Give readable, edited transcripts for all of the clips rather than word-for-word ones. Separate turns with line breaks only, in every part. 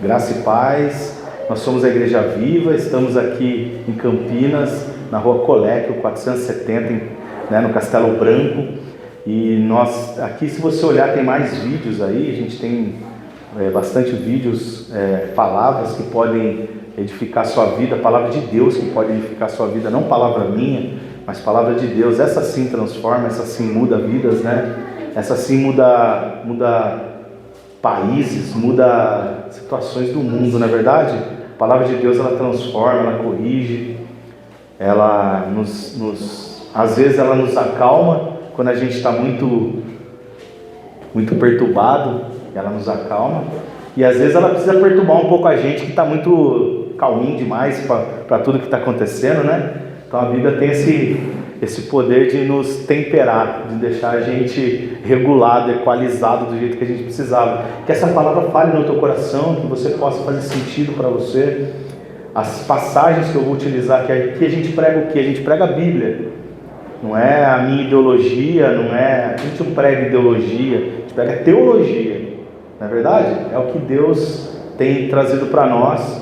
Graça e paz. Nós somos a Igreja Viva, estamos aqui em Campinas, na Rua Coléquio 470, no Castelo Branco. E nós, aqui, se você olhar, tem mais vídeos aí, a gente tem bastante vídeos, palavras que podem edificar a sua vida, palavra de Deus que pode edificar a sua vida, não palavra minha, mas palavra de Deus. Essa sim transforma, essa sim muda vidas, né? Essa sim muda países, muda situações do mundo, não é verdade? A palavra de Deus, ela transforma, ela corrige, ela às vezes ela nos acalma quando a gente está muito perturbado, ela nos acalma, e às vezes ela precisa perturbar um pouco a gente que está muito calminho demais para tudo que está acontecendo, né? Então a Bíblia tem esse poder de nos temperar, de deixar a gente regulado, equalizado do jeito que a gente precisava. Que essa palavra fale no teu coração, que você possa fazer sentido para você. As passagens que eu vou utilizar, que aqui a gente prega o quê? A gente prega a Bíblia. Não é a minha ideologia, a gente não prega ideologia, a gente prega teologia. Não é verdade? É o que Deus tem trazido para nós.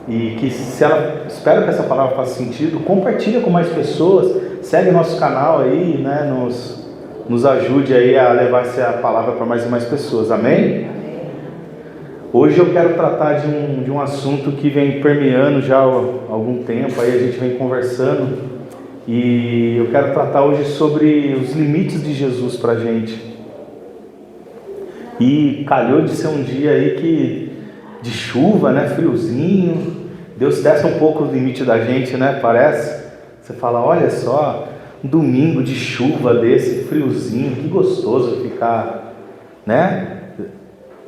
E que espero que essa palavra faça sentido, compartilha com mais pessoas, segue nosso canal aí, né, nos ajude aí a levar essa palavra para mais e mais pessoas, amém? Hoje eu quero tratar de um assunto que vem permeando já há algum tempo, aí a gente vem conversando, e eu quero tratar hoje sobre os limites de Jesus para a gente. E calhou de ser um dia aí de chuva, né, friozinho, Deus testa um pouco o limite da gente, né, parece. Você fala, olha só, um domingo de chuva desse, friozinho, que gostoso ficar, né,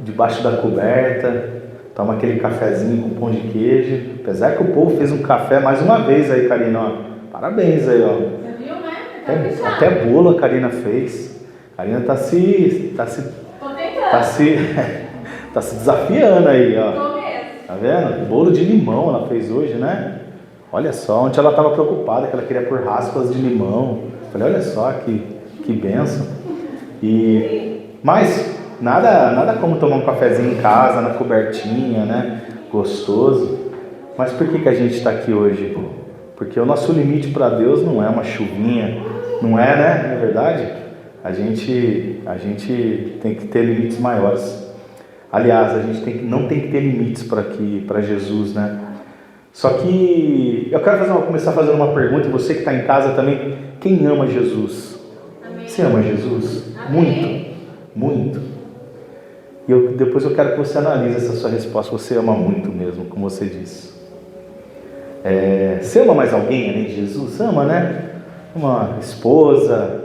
debaixo da coberta, toma aquele cafezinho com pão de queijo. Apesar que o povo fez um café mais uma vez aí, Karina, ó. Parabéns aí, ó.
Você viu, né?
Até bolo a Karina fez. A Karina tá se desafiando aí, ó. Tá vendo? Bolo de limão ela fez hoje, né? Olha só, ontem ela estava preocupada que ela queria pôr raspas de limão. Falei, olha só que bênção. Mas nada como tomar um cafezinho em casa, na cobertinha, né? Gostoso. Mas por que a gente está aqui hoje? Porque o nosso limite para Deus não é uma chuvinha, não é, né? Não é verdade? A gente tem que ter limites maiores. Aliás, a gente não tem que ter limites para Jesus, né? Só que eu quero começar fazendo uma pergunta, e você que está em casa também, quem ama Jesus? Amém. Você ama Jesus? Amém. Muito, muito. E depois eu quero que você analise essa sua resposta. Você ama muito mesmo, como você disse. Você ama mais alguém além de Jesus? Ama, né? Uma esposa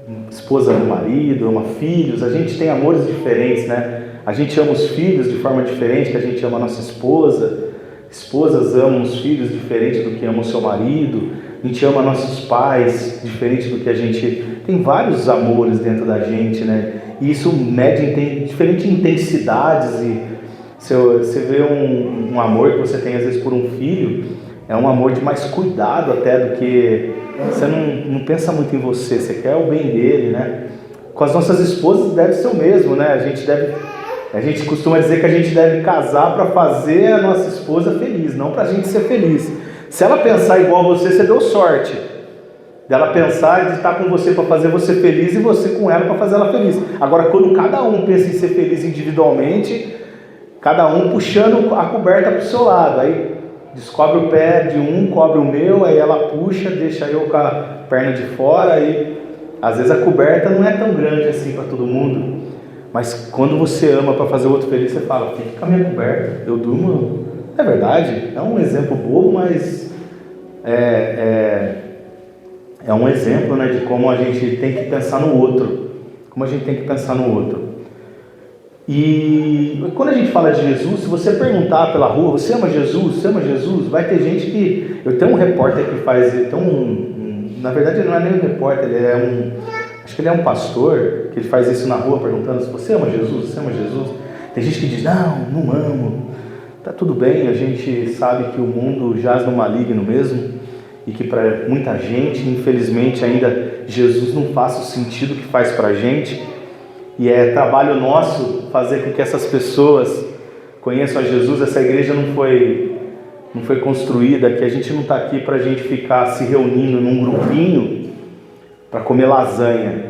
do marido, ama filhos. A gente tem amores diferentes, né? A gente ama os filhos de forma diferente que a gente ama a nossa esposa. Esposas amam os filhos diferente do que ama o seu marido. A gente ama nossos pais diferente do que a gente... Tem vários amores dentro da gente, né? E isso mede em diferentes intensidades. E você vê um amor que você tem às vezes por um filho, é um amor de mais cuidado até do que... Você não pensa muito em você, você quer o bem dele, né? Com as nossas esposas deve ser o mesmo, né? A gente costuma dizer que a gente deve casar para fazer a nossa esposa feliz, não para a gente ser feliz. Se ela pensar igual a você deu sorte. Dela pensar de estar com você para fazer você feliz e você com ela para fazer ela feliz. Agora, quando cada um pensa em ser feliz individualmente, cada um puxando a coberta para o seu lado, aí descobre o pé de um, cobre o meu, aí ela puxa, deixa eu com a perna de fora, aí às vezes a coberta não é tão grande assim para todo mundo. Mas quando você ama para fazer o outro feliz, você fala, fica com a minha coberta, eu durmo. É verdade, é um exemplo bobo, mas é um exemplo, né, de como a gente tem que pensar no outro. E quando a gente fala de Jesus, se você perguntar pela rua, você ama Jesus? Você ama Jesus? Vai ter gente que... Eu tenho um repórter que faz... na verdade, ele não é nem um repórter, acho que ele é um pastor, que ele faz isso na rua perguntando se você ama Jesus, você ama Jesus? Tem gente que diz, não amo. Tá tudo bem, a gente sabe que o mundo jaz no maligno mesmo, e que para muita gente, infelizmente, ainda Jesus não faz o sentido que faz para a gente, e é trabalho nosso fazer com que essas pessoas conheçam a Jesus, essa igreja não foi construída, que a gente não está aqui para a gente ficar se reunindo num grupinho para comer lasanha,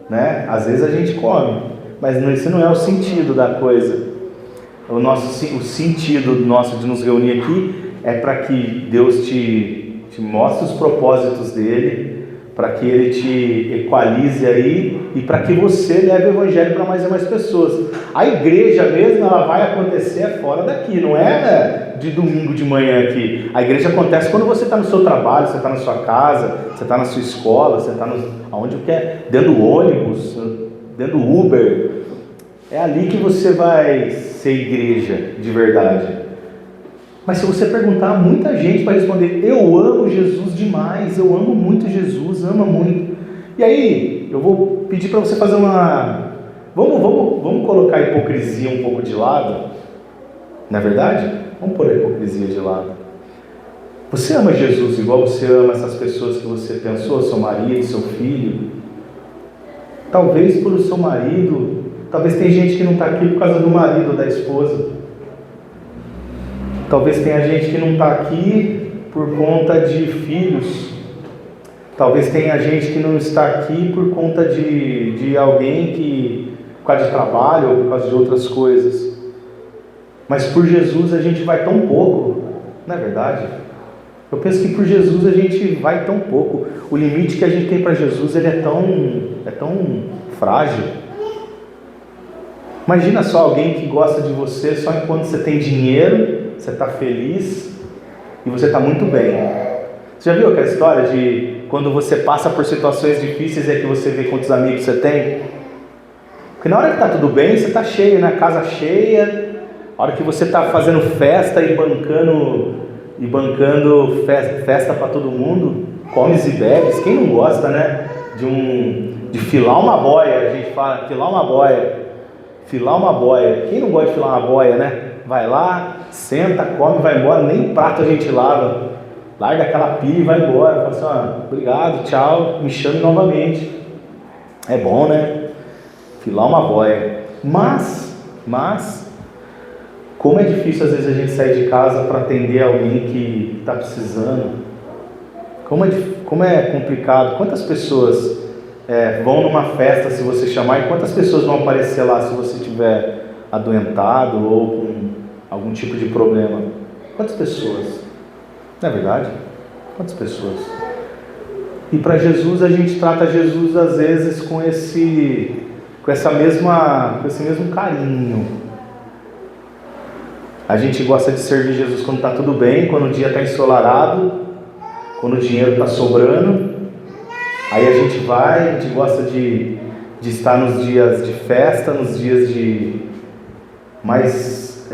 né? Às vezes a gente come, mas esse não é o sentido da coisa. O sentido nosso de nos reunir aqui é para que Deus te mostre os propósitos dele, para que ele te equalize aí e para que você leve o evangelho para mais e mais pessoas. A igreja mesmo, ela vai acontecer fora daqui, não é de domingo de manhã aqui. A igreja acontece quando você está no seu trabalho, você está na sua casa, você está na sua escola, você está aonde quer, dentro do ônibus, dentro do Uber. É ali que você vai ser igreja de verdade. Mas se você perguntar, muita gente vai responder: eu amo Jesus demais, eu amo muito Jesus, amo muito. E aí, eu vou pedir para você fazer uma... Vamos colocar a hipocrisia um pouco de lado, não é verdade? Vamos pôr a hipocrisia de lado. Você ama Jesus igual você ama essas pessoas que você pensou, seu marido, seu filho? Talvez por o seu marido, talvez tem gente que não está aqui por causa do marido ou da esposa. Talvez tenha gente que não está aqui por conta de filhos. Talvez tenha gente que não está aqui por conta de alguém que, por causa de trabalho ou por causa de outras coisas. Mas por Jesus a gente vai tão pouco, não é verdade? Eu penso que por Jesus a gente vai tão pouco. O limite que a gente tem para Jesus, ele é tão frágil. Imagina só alguém que gosta de você só enquanto você tem dinheiro, você está feliz e você está muito bem. Você já viu aquela história de quando você passa por situações difíceis é que você vê quantos amigos você tem? Porque na hora que está tudo bem, você está cheio, né? Casa cheia. A hora que você está fazendo festa e bancando festa para todo mundo, comes e bebes. Quem não gosta, né? De filar uma boia, a gente fala, filar uma boia. Filar uma boia. Quem não gosta de filar uma boia, né? Vai lá, senta, come, vai embora, nem prato a gente lava. Larga aquela pilha e vai embora. Fala assim: obrigado, tchau, me chame novamente. É bom, né? Filar uma boia. Mas, como é difícil às vezes a gente sair de casa para atender alguém que está precisando. Como é complicado. Quantas pessoas vão numa festa se você chamar, e quantas pessoas vão aparecer lá se você estiver adoentado ou com algum tipo de problema? Quantas pessoas? Não é verdade? Quantas pessoas? E para Jesus, a gente trata Jesus às vezes com esse mesmo carinho. A gente gosta de servir Jesus quando está tudo bem, quando o dia está ensolarado, quando o dinheiro está sobrando. Aí a gente gosta de estar nos dias de festa, nos dias de... Mas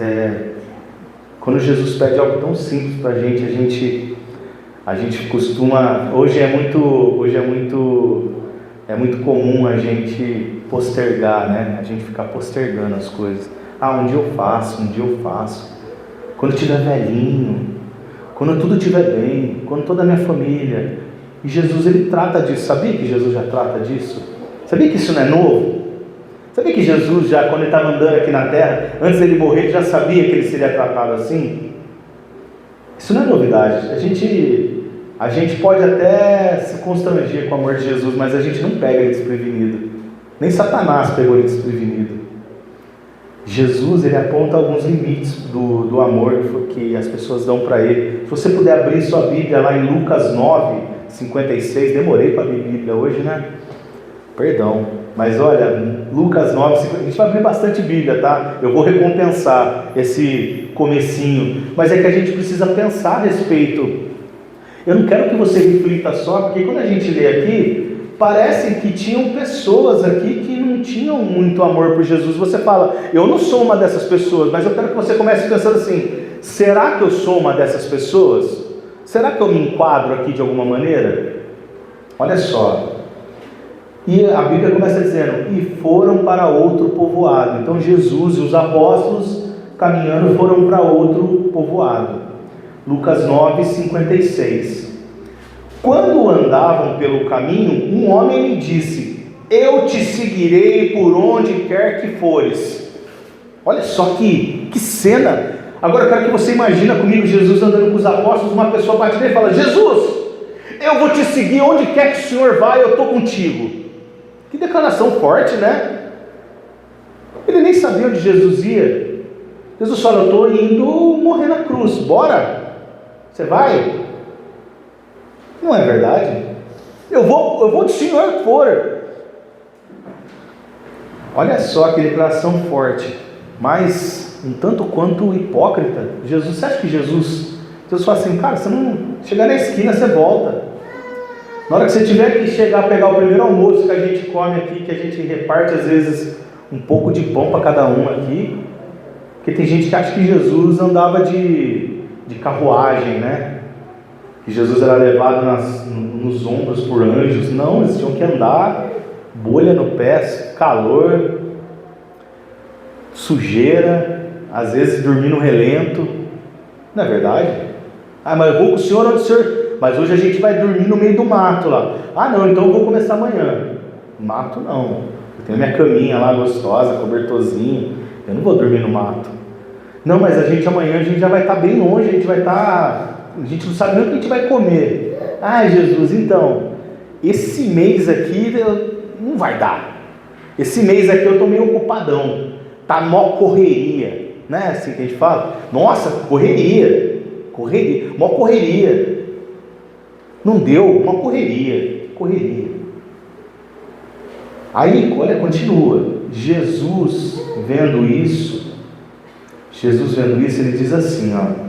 quando Jesus pede algo tão simples para a gente costuma... Hoje é muito comum a gente postergar, né? A gente ficar postergando as coisas. Um dia eu faço. Quando eu estiver velhinho, quando tudo estiver bem, quando toda a minha família... E Jesus, ele trata disso. Sabia que Jesus já trata disso? Sabia que isso não é novo? Sabia que Jesus já, quando ele estava andando aqui na terra, antes dele morrer, ele já sabia que ele seria tratado assim? Isso não é novidade. A gente pode até se constranger com o amor de Jesus, mas a gente não pega ele desprevenido. Nem Satanás pegou ele desprevenido. Jesus, ele aponta alguns limites do amor que as pessoas dão para ele. Se você puder abrir sua Bíblia lá em Lucas 9, 56, demorei para abrir Bíblia hoje, né? Perdão, mas olha, Lucas 9, 50, a gente vai abrir bastante Bíblia, tá? Eu vou recompensar esse comecinho, mas é que a gente precisa pensar a respeito. Eu não quero que você reflita só, porque quando a gente lê aqui, parece que tinham pessoas aqui que não tinham muito amor por Jesus. Você fala: eu não sou uma dessas pessoas, mas eu quero que você comece pensando assim: será que eu sou uma dessas pessoas? Será que eu me enquadro aqui de alguma maneira? Olha só. E a Bíblia começa dizendo: e foram para outro povoado. Então Jesus e os apóstolos, caminhando, foram para outro povoado. Lucas 9, 56. Quando andavam pelo caminho, um homem lhe disse: eu te seguirei por onde quer que fores. Olha só que cena. Agora eu quero que você imagina comigo Jesus andando com os apóstolos, uma pessoa bate nele e fala: Jesus, eu vou te seguir onde quer que o Senhor vá, eu estou contigo. Que declaração forte, né? Ele nem sabia onde Jesus ia. Jesus falou: eu estou indo morrer na cruz, bora? Você vai? Não é verdade? Eu vou onde o Senhor for. Olha só que declaração forte, mas um tanto quanto hipócrita. Jesus, você acha que Jesus fala assim: cara, você não chegar na esquina, você volta. Na hora que você tiver que chegar a pegar o primeiro almoço que a gente come aqui, que a gente reparte às vezes um pouco de pão para cada um aqui, porque tem gente que acha que Jesus andava de carruagem, né? Que Jesus era levado nos ombros por anjos. Não, eles tinham que andar, bolha no pé, calor, sujeira, às vezes dormir no relento. Não é verdade? Ah, mas eu vou com o senhor onde o senhor... Mas hoje a gente vai dormir no meio do mato lá. Ah não, então eu vou começar amanhã. Mato não. Eu tenho minha caminha lá gostosa, cobertorzinho. Eu não vou dormir no mato. Não, mas amanhã a gente já vai estar bem longe, a gente não sabe nem o que a gente vai comer. Ah, Jesus, então, esse mês aqui não vai dar. Esse mês aqui eu estou meio ocupadão. Tá mó correria, né? Assim que a gente fala. Nossa, correria, mó correria. Não deu, uma correria. Aí, olha, continua. Jesus vendo isso, ele diz assim, ó.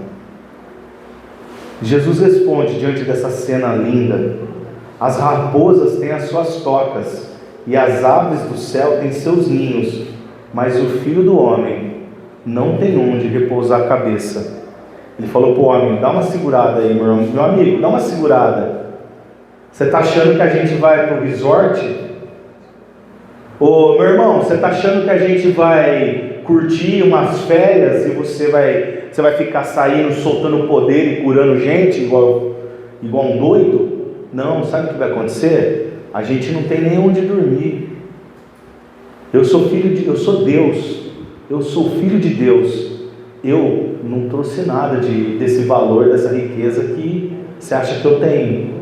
Jesus responde diante dessa cena linda: as raposas têm as suas tocas, e as aves do céu têm seus ninhos, mas o Filho do Homem não tem onde repousar a cabeça. Ele falou para o homem: dá uma segurada aí, meu amigo, dá uma segurada. Você está achando que a gente vai para o resort? Ô, meu irmão, você está achando que a gente vai curtir umas férias e você vai ficar saindo, soltando poder e curando gente igual um doido? Não, sabe o que vai acontecer? A gente não tem nem onde dormir. Eu sou Deus, eu sou filho de Deus. Eu não trouxe nada desse valor, dessa riqueza que você acha que eu tenho.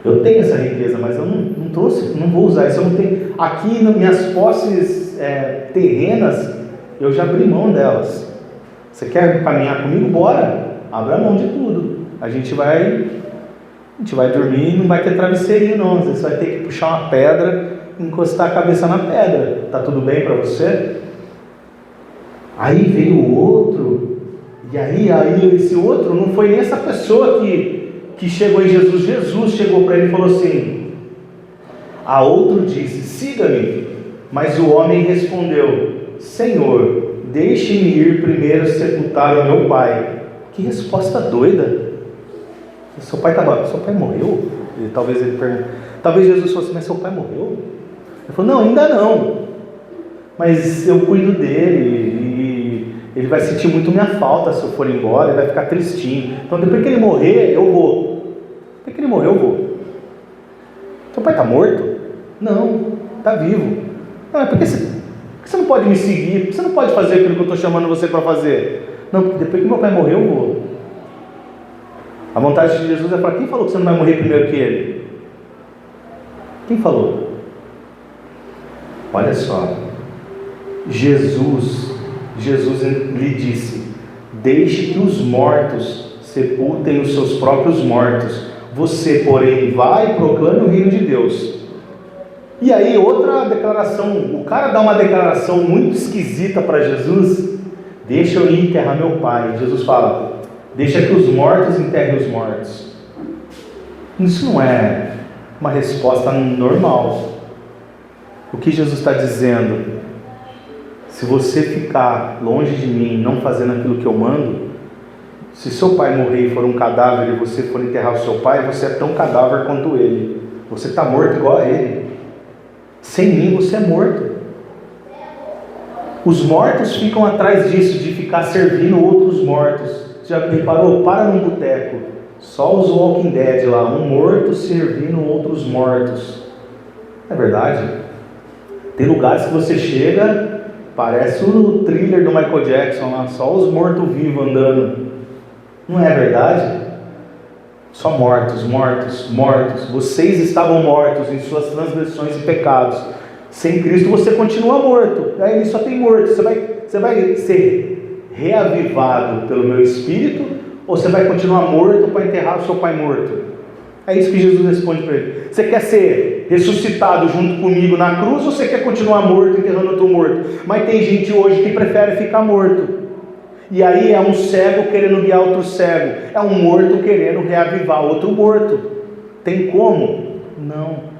Eu tenho essa riqueza, mas eu não trouxe, não vou usar isso. Eu não tenho. Aqui nas minhas posses terrenas, eu já abri mão delas. Você quer caminhar comigo? Bora! Abra mão de tudo. A gente vai dormir e não vai ter travesseirinho não. Você vai ter que puxar uma pedra e encostar a cabeça na pedra. Tá tudo bem para você? Aí veio o outro, e aí esse outro não foi nem essa pessoa que chegou em Jesus. Jesus chegou para ele e falou assim: a outro disse: siga-me. Mas o homem respondeu: Senhor, deixe-me ir primeiro sepultar o meu pai. Que resposta doida. Seu pai morreu? Talvez Jesus fosse: mas seu pai morreu? Ele falou: não, ainda não, mas eu cuido dele, e ele vai sentir muito minha falta se eu for embora, ele vai ficar tristinho. Então depois que ele morrer, eu vou. Depois que ele morrer, eu vou. Seu pai está morto? Não, está vivo. Não, é porque você não pode me seguir, você não pode fazer aquilo que eu estou chamando você para fazer. Não, porque depois que meu pai morrer, eu vou. A vontade de Jesus é falar: quem falou que você não vai morrer primeiro que ele? Quem falou? Olha só, Jesus lhe disse: deixe que os mortos sepultem os seus próprios mortos. Você, porém, vai e proclame o reino de Deus. E aí, outra declaração, o cara dá uma declaração muito esquisita para Jesus: deixa eu ir enterrar meu pai. Jesus fala: deixa que os mortos enterrem os mortos. Isso não é uma resposta normal. O que Jesus está dizendo: se você ficar longe de mim, não fazendo aquilo que eu mando, se seu pai morrer e for um cadáver e você for enterrar o seu pai, você é tão cadáver quanto ele. Você está morto igual a ele. Sem mim você é morto. Os mortos ficam atrás disso, de ficar servindo outros mortos. Você já reparou? Para num boteco, só os Walking Dead lá, um morto servindo outros mortos. É verdade. Tem lugares que você chega, Parece o thriller do Michael Jackson lá, só os mortos-vivos andando. Não é verdade? Só mortos, mortos, mortos. Vocês estavam mortos em suas transgressões e pecados. Sem Cristo você continua morto. Aí só tem morto. Você vai ser reavivado pelo meu Espírito, ou você vai continuar morto para enterrar o seu pai morto? É isso que Jesus responde para ele. Você quer ser ressuscitado junto comigo na cruz, ou você quer continuar morto, enterrando outro morto? Mas tem gente hoje que prefere ficar morto. E aí é um cego querendo guiar outro cego. É um morto querendo reavivar outro morto. Tem como? Não.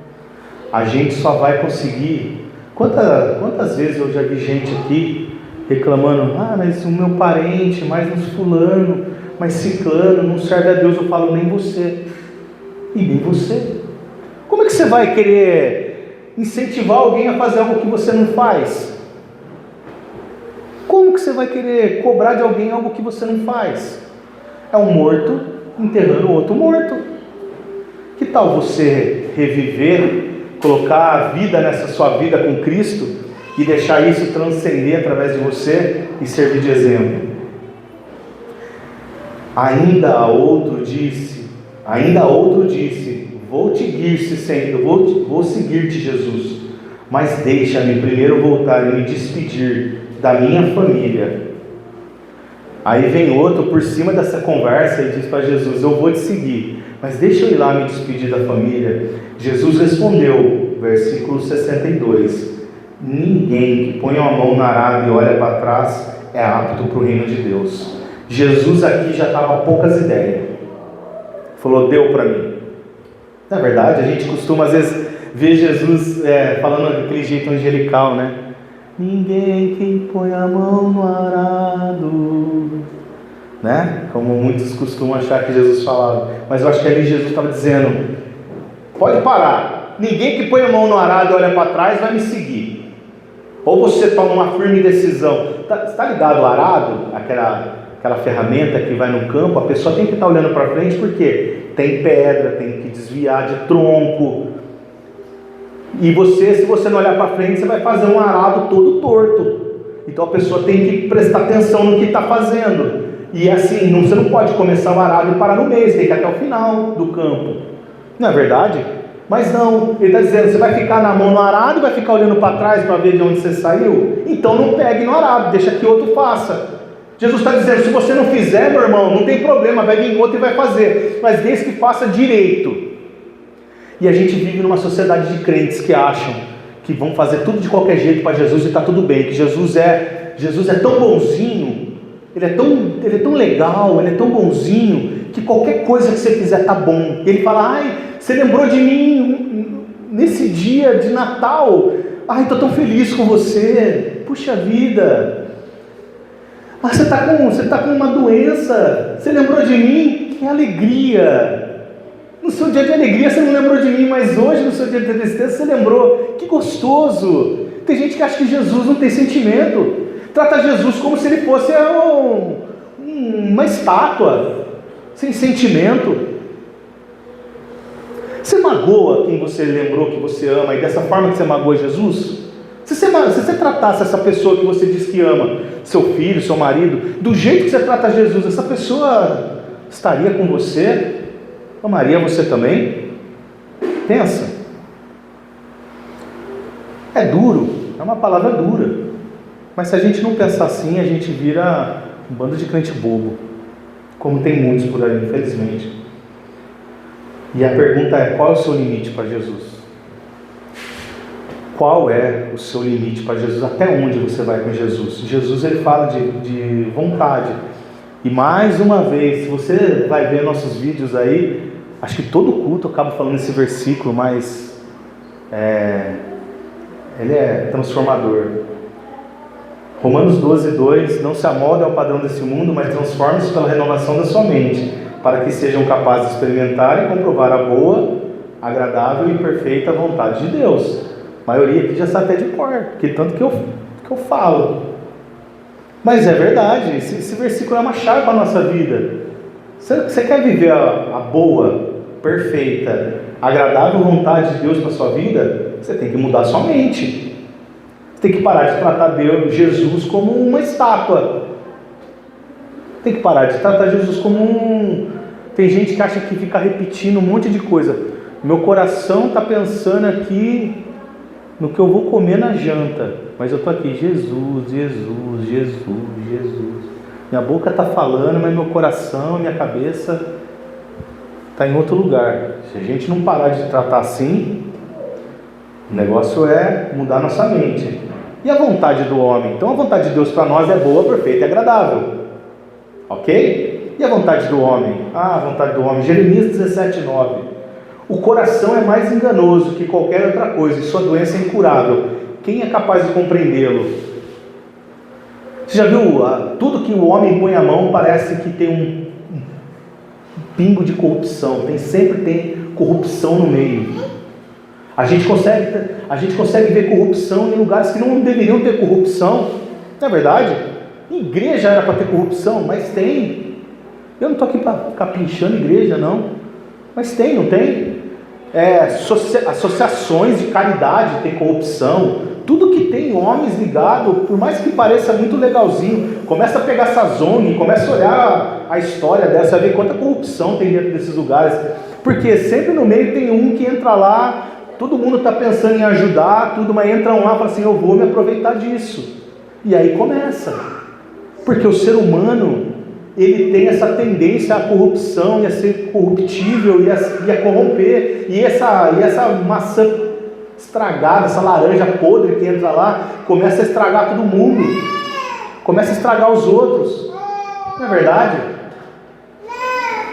A gente só vai conseguir. Quantas vezes eu já vi gente aqui reclamando: mas o meu parente, mas os fulano, mas ciclano, não serve a Deus. Eu falo: nem você. E nem você. Como é que você vai querer incentivar alguém a fazer algo que você não faz? Como que você vai querer cobrar de alguém algo que você não faz? É um morto enterrando outro morto. Que tal você reviver, colocar a vida nessa sua vida com Cristo e deixar isso transcender através de você e servir de exemplo? Ainda outro disse, vou seguir-te, Jesus, mas deixa-me primeiro voltar e me despedir da minha família. Aí vem outro por cima dessa conversa e diz para Jesus: eu vou te seguir, mas deixa eu ir lá me despedir da família. Jesus respondeu, versículo 62: ninguém que põe a mão na arado e olha para trás é apto para o reino de Deus. Jesus aqui já estava poucas ideias. Falou: deu para mim. Na verdade, a gente costuma às vezes ver Jesus falando daquele jeito angelical, né? Ninguém que põe a mão no arado, né? Como muitos costumam achar que Jesus falava. Mas eu acho que ali Jesus estava dizendo: pode parar. Ninguém que põe a mão no arado e olha para trás vai me seguir. Ou você toma uma firme decisão. Está ligado o arado? Aquela ferramenta que vai no campo. A pessoa tem que estar olhando para frente, porque tem pedra, tem que desviar de tronco. E se você não olhar para frente, você vai fazer um arado todo torto. Então a pessoa tem que prestar atenção no que está fazendo. E assim, você não pode começar o arado e parar no meio, você tem que ir até o final do campo. Não é verdade? Mas não, ele está dizendo: você vai ficar na mão no arado e vai ficar olhando para trás para ver de onde você saiu? Então não pegue no arado, deixa que outro faça. Jesus está dizendo: se você não fizer, meu irmão, não tem problema, vai vir outro e vai fazer, mas desde que faça direito. E a gente vive numa sociedade de crentes que acham que vão fazer tudo de qualquer jeito para Jesus e está tudo bem, que Jesus é tão bonzinho, ele é tão legal, ele é tão bonzinho, que qualquer coisa que você fizer está bom. E ele fala: você lembrou de mim nesse dia de Natal, estou tão feliz com você, puxa vida. Você está com uma doença, você lembrou de mim? Que alegria! No seu dia de alegria você não lembrou de mim, mas hoje no seu dia de tristeza você lembrou. Que gostoso! Tem gente que acha que Jesus não tem sentimento, trata Jesus como se ele fosse uma estátua, sem sentimento. Você magoa quem você lembrou que você ama, e dessa forma que você magoa Jesus? Se você tratasse essa pessoa que você diz que ama, seu filho, seu marido, do jeito que você trata Jesus, essa pessoa estaria com você? Amaria você também? Pensa. É duro, é uma palavra dura. Mas se a gente não pensar assim, a gente vira um bando de crente bobo, como tem muitos por aí, infelizmente. E a pergunta é: qual é o seu limite para Jesus? Qual é o seu limite para Jesus? Até onde você vai com Jesus? Jesus, ele fala de vontade. E mais uma vez, se você vai ver nossos vídeos aí, acho que todo culto eu acabo falando esse versículo, mas ele é transformador. Romanos 12:2: não se amoldem ao padrão desse mundo, mas transformem-se pela renovação da sua mente, para que sejam capazes de experimentar e comprovar a boa, agradável e perfeita vontade de Deus. A maioria aqui já sabe até de cor, porque tanto que eu falo. Mas é verdade, esse versículo é uma chave para a nossa vida. Você quer viver a boa, perfeita, agradável vontade de Deus para a sua vida? Você tem que mudar a sua mente. Você tem que parar de tratar Deus, Jesus como uma estátua. Tem que parar de tratar Jesus como um... Tem gente que acha que fica repetindo um monte de coisa. Meu coração está pensando aqui no que eu vou comer na janta. Mas eu estou aqui, Jesus, Jesus, Jesus, Jesus. Minha boca está falando, mas meu coração, minha cabeça está em outro lugar. Se a gente não parar de tratar assim, o negócio é mudar nossa mente. E a vontade do homem? Então a vontade de Deus para nós é boa, perfeita e agradável. Ok? E a vontade do homem? A vontade do homem, Jeremias 17:9. O coração é mais enganoso que qualquer outra coisa, e sua doença é incurável. Quem é capaz de compreendê-lo? Você já viu? Tudo que o homem põe a mão parece que tem um pingo de corrupção. Sempre tem corrupção no meio. A gente consegue ver corrupção em lugares que não deveriam ter corrupção. Não é verdade? Em igreja era para ter corrupção, mas tem. Eu não estou aqui para ficar pinchando igreja, não. Mas tem, não tem? Associações de caridade tem corrupção. Tudo que tem homens ligados, por mais que pareça muito legalzinho, começa a pegar essa zona, começa a olhar a história dessa, ver quanta corrupção tem dentro desses lugares. Porque sempre no meio tem um que entra lá, todo mundo está pensando em ajudar, tudo, mas entra um lá e fala assim, eu vou me aproveitar disso. E aí começa. Porque o ser humano, ele tem essa tendência à corrupção, e a ser corruptível, e a corromper. E essa maçã estragada, essa laranja podre que entra lá, começa a estragar todo mundo. Começa a estragar os outros. Não é verdade?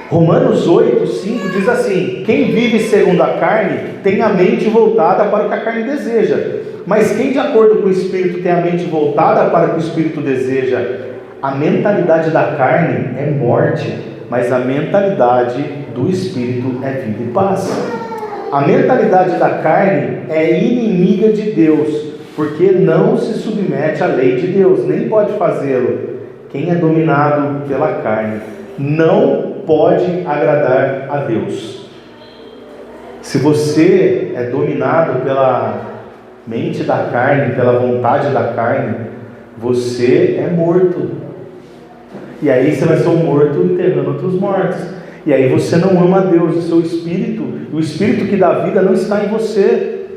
Romanos 8:5 diz assim, quem vive segundo a carne, tem a mente voltada para o que a carne deseja. Mas quem de acordo com o Espírito tem a mente voltada para o que o Espírito deseja? A mentalidade da carne é morte, mas a mentalidade do Espírito é vida e paz. A mentalidade da carne é inimiga de Deus, porque não se submete à lei de Deus, nem pode fazê-lo. Quem é dominado pela carne não pode agradar a Deus. Se você é dominado pela mente da carne, pela vontade da carne, você é morto. E aí você vai ser um morto enterrando outros mortos. E aí você não ama a Deus, o seu espírito, o espírito que dá vida não está em você.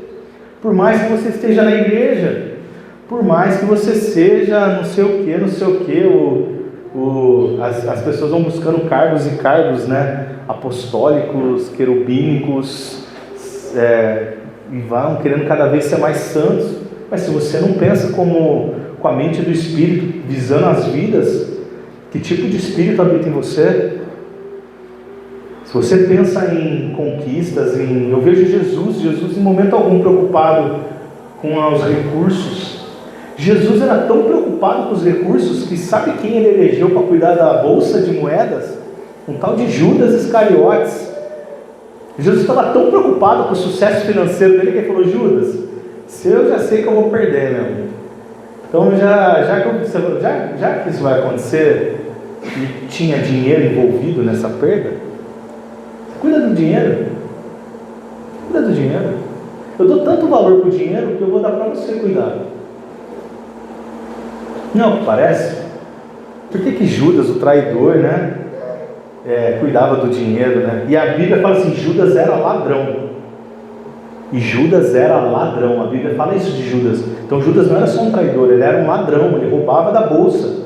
Por mais que você esteja na igreja, por mais que você seja não sei o que, as pessoas vão buscando cargos e cargos, né? Apostólicos, querubínicos, e vão querendo cada vez ser mais santos. Mas se você não pensa com a mente do Espírito, visando as vidas, que tipo de espírito habita em você? Se você pensa em conquistas, eu vejo Jesus em momento algum preocupado com os recursos. Jesus era tão preocupado com os recursos que sabe quem ele elegeu para cuidar da bolsa de moedas? Um tal de Judas Iscariotes. Jesus estava tão preocupado com o sucesso financeiro dele que ele falou, Judas, se eu já sei que eu vou perder, meu amigo. Então já que isso vai acontecer e tinha dinheiro envolvido nessa perda, cuida do dinheiro. Cuida do dinheiro. Eu dou tanto valor para o dinheiro que eu vou dar para você cuidar. Não, parece? Por que Judas, o traidor, né, cuidava do dinheiro, né? E a Bíblia fala assim, Judas era ladrão. E Judas era ladrão. A Bíblia fala isso de Judas. Então Judas não era só um traidor, ele era um ladrão, ele roubava da bolsa.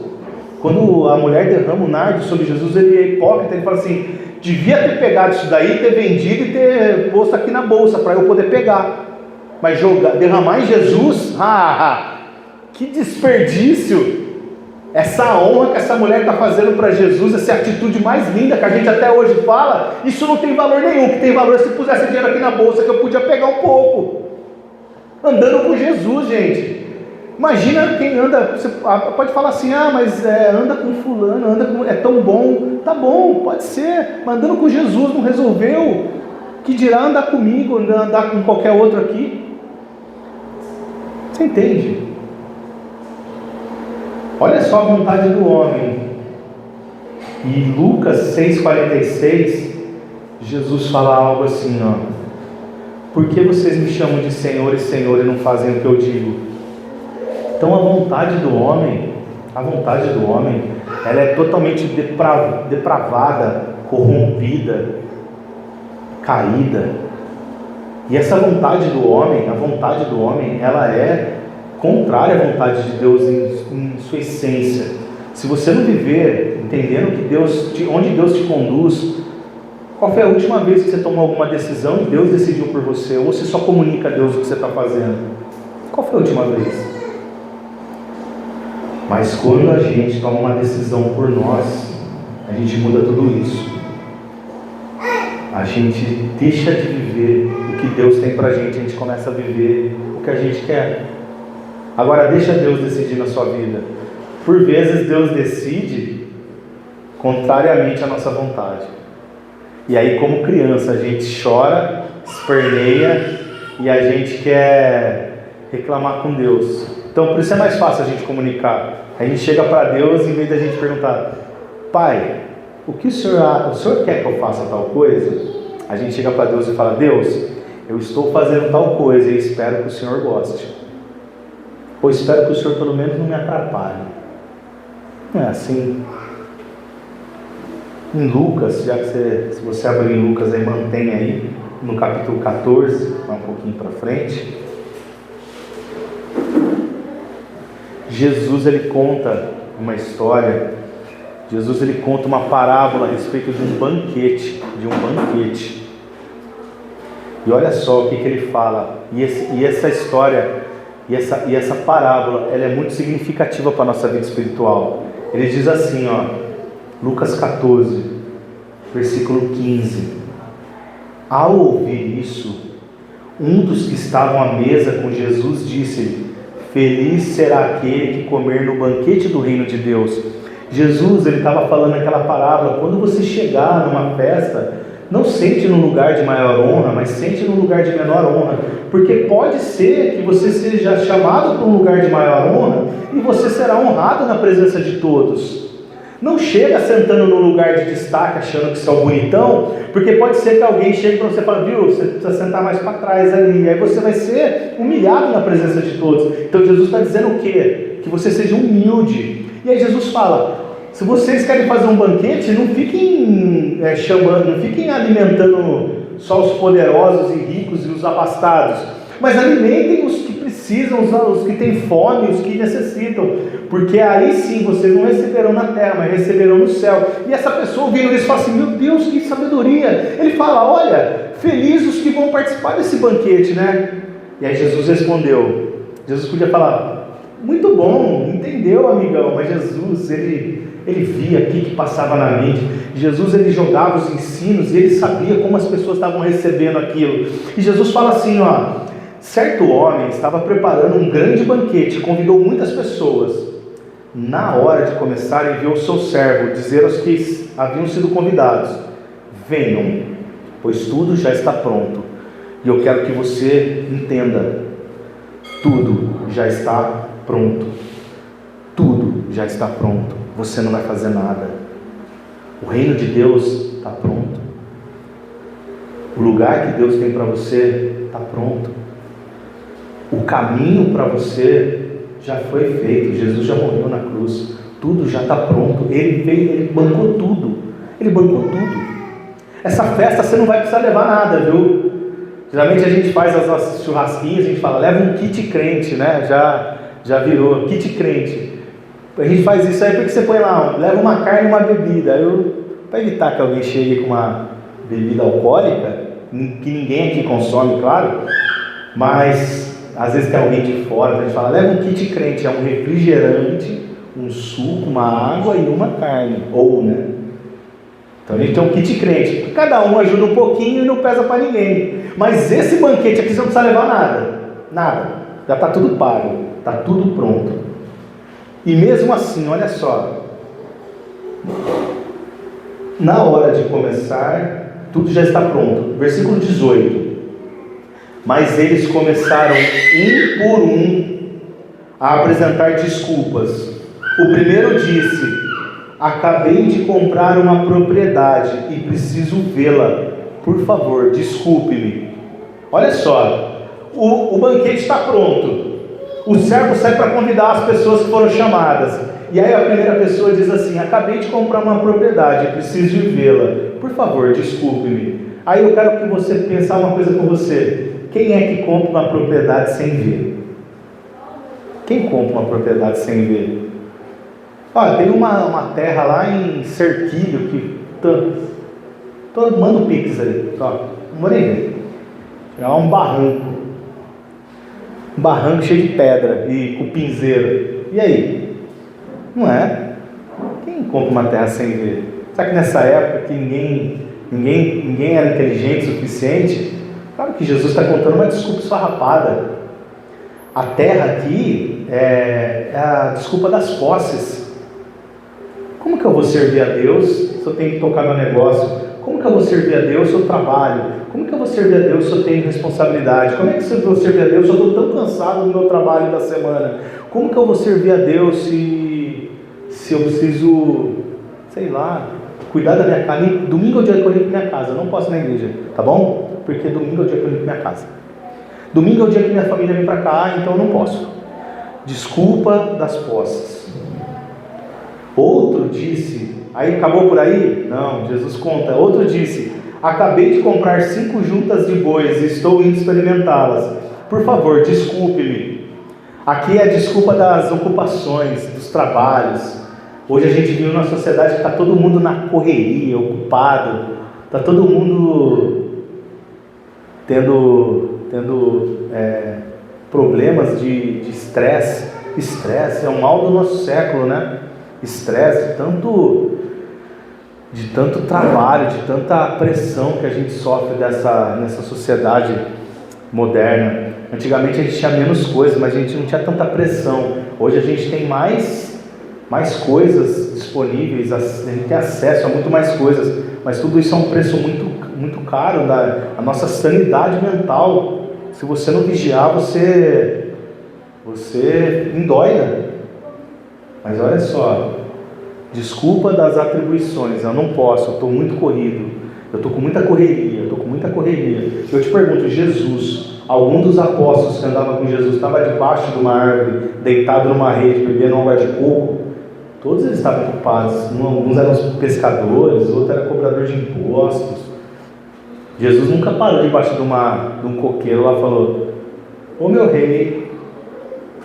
Quando a mulher derrama o nardo sobre Jesus, ele é hipócrita, ele fala assim, devia ter pegado isso daí, ter vendido e ter posto aqui na bolsa, para eu poder pegar. Mas derramar em Jesus, que desperdício! Essa honra que essa mulher está fazendo para Jesus, essa atitude mais linda que a gente até hoje fala, isso não tem valor nenhum. O que tem valor é se pusesse dinheiro aqui na bolsa que eu podia pegar um pouco. Andando com Jesus, gente. Imagina quem anda, você pode falar assim, mas anda com fulano, é tão bom. Tá bom, pode ser, mas andando com Jesus não resolveu. Que dirá andar comigo, andar com qualquer outro aqui? Você entende? Olha só a vontade do homem. E Lucas 6,46, Jesus fala algo assim, Por que vocês me chamam de Senhor e Senhor e não fazem o que eu digo? Então a vontade do homem, ela é totalmente depravada, corrompida, caída. E essa vontade do homem, ela é contrária à vontade de Deus em sua essência. Se você não viver entendendo que onde Deus te conduz, qual foi a última vez que você tomou alguma decisão e Deus decidiu por você? Ou você só comunica a Deus o que você está fazendo? Qual foi a última vez? Mas quando a gente toma uma decisão por nós, a gente muda tudo isso. A gente deixa de viver o que Deus tem pra gente, a gente começa a viver o que a gente quer. Agora deixa Deus decidir na sua vida. Por vezes Deus decide contrariamente à nossa vontade. E aí, como criança, a gente chora, esperneia e a gente quer reclamar com Deus. Então, por isso é mais fácil a gente comunicar. A gente chega para Deus, em vez da gente perguntar: Pai, o senhor quer que eu faça tal coisa? A gente chega para Deus e fala: Deus, eu estou fazendo tal coisa e espero que o Senhor goste. Ou espero que o Senhor pelo menos não me atrapalhe. Não é assim. Em Lucas, se você abrir em Lucas aí, mantém aí, no capítulo 14, vai um pouquinho para frente. Jesus, ele conta uma história. Jesus, ele conta uma parábola a respeito de um banquete. E olha só o que ele fala. E essa história, e essa parábola, ela é muito significativa para a nossa vida espiritual. Ele diz assim, Lucas 14, versículo 15. Ao ouvir isso, um dos que estavam à mesa com Jesus disse-lhe: Feliz será aquele que comer no banquete do reino de Deus. Jesus, ele estava falando aquela parábola: quando você chegar numa festa, não sente no lugar de maior honra, mas sente no lugar de menor honra, porque pode ser que você seja chamado para um lugar de maior honra e você será honrado na presença de todos. Não chega sentando no lugar de destaque achando que você é o bonitão, porque pode ser que alguém chegue para você e fale: viu, você precisa sentar mais para trás ali, aí você vai ser humilhado na presença de todos. Então Jesus está dizendo o quê? Que você seja humilde. E aí Jesus fala: se vocês querem fazer um banquete, não fiquem chamando, não fiquem alimentando só os poderosos e ricos e os abastados, mas alimentem os que precisam, os que têm fome, os que necessitam, porque aí sim vocês não receberão na terra, mas receberão no céu. E essa pessoa ouvindo isso fala assim: meu Deus, que sabedoria! Ele fala: olha, felizes os que vão participar desse banquete, né? E aí Jesus respondeu. Jesus podia falar: muito bom, entendeu, amigão? Mas Jesus, ele via o que passava na mente. Jesus, ele jogava os ensinos e ele sabia como as pessoas estavam recebendo aquilo. E Jesus fala assim, certo homem estava preparando um grande banquete, convidou muitas pessoas. Na hora de começar, enviou o seu servo dizer aos que haviam sido convidados: venham, pois tudo já está pronto. E eu quero que você entenda: tudo já está pronto. Tudo já está pronto. Você não vai fazer nada. O reino de Deus está pronto. O lugar que Deus tem para você está pronto. O caminho para você já foi feito. Jesus já morreu na cruz. Tudo já está pronto. Ele veio, ele bancou tudo. Ele bancou tudo. Essa festa você não vai precisar levar nada, viu? Geralmente a gente faz as nossas churrasquinhas, a gente fala: leva um kit crente, né? Já virou kit crente. A gente faz isso aí porque você põe lá, leva uma carne e uma bebida. Para evitar que alguém chegue com uma bebida alcoólica, que ninguém aqui consome, claro, mas às vezes tem alguém de fora, a gente fala: leva um kit crente, é um refrigerante, um suco, uma água e uma carne, né? Então a gente tem um kit crente, cada um ajuda um pouquinho e não pesa para ninguém. Mas esse banquete aqui você não precisa levar nada, já está tudo pago, está tudo pronto. E mesmo assim, olha só, na hora de começar, tudo já está pronto. Versículo 18. Mas eles começaram um por um a apresentar desculpas. O primeiro disse: acabei de comprar uma propriedade e preciso vê-la. Por favor, desculpe-me. Olha só, o banquete está pronto. O servo sai para convidar as pessoas que foram chamadas. E aí a primeira pessoa diz assim: acabei de comprar uma propriedade, preciso de vê-la. Por favor, desculpe-me. Aí eu quero que você pense uma coisa com você. Quem é que compra uma propriedade sem ver? Quem compra uma propriedade sem ver? Olha, tem uma terra lá em Cerquilho que... manda o Pix aí. Não vou nem ver. É um barranco. Um barranco cheio de pedra e cupinzeira. E aí? Não é? Quem compra uma terra sem ver? Será que nessa época que ninguém era inteligente o suficiente? Claro que Jesus está contando uma desculpa esfarrapada. A terra aqui é a desculpa das posses. Como que eu vou servir a Deus se eu tenho que tocar meu negócio? Como que eu vou servir a Deus se eu trabalho? Como que eu vou servir a Deus se eu tenho responsabilidade? Como é que eu vou servir a Deus se eu estou tão cansado do meu trabalho da semana? Como que eu vou servir a Deus se eu preciso, sei lá, cuidar da minha casa? Domingo é o dia que eu limpo minha casa, eu não posso ir na igreja, tá bom? Porque domingo é o dia que eu limpo minha casa. Domingo é o dia que minha família vem para cá, então eu não posso. Desculpa das posses. Outro disse, aí acabou por aí? Não, Jesus conta. Outro disse: acabei de comprar 5 juntas de bois e estou indo experimentá-las. Por favor, desculpe-me. Aqui é a desculpa das ocupações, dos trabalhos. Hoje a gente vive numa sociedade que está todo mundo na correria, ocupado. Está todo mundo tendo problemas de estresse. Estresse é um mal do nosso século, né? Estresse, de tanto trabalho, de tanta pressão que a gente sofre nessa sociedade moderna. Antigamente a gente tinha menos coisas, mas a gente não tinha tanta pressão. Hoje a gente tem mais coisas disponíveis, a gente tem acesso a muito mais coisas, mas tudo isso é um preço muito caro a nossa sanidade mental. Se você não vigiar, você endoida. Mas olha só, desculpa das atribuições, eu não posso, eu estou muito corrido, eu estou com muita correria, Eu te pergunto, Jesus, algum dos apóstolos que andava com Jesus estava debaixo de uma árvore, deitado numa rede, bebendo água de coco? Todos eles estavam ocupados, alguns eram pescadores, outros eram cobradores de impostos. Jesus nunca parou debaixo de um coqueiro lá e falou: ô meu rei,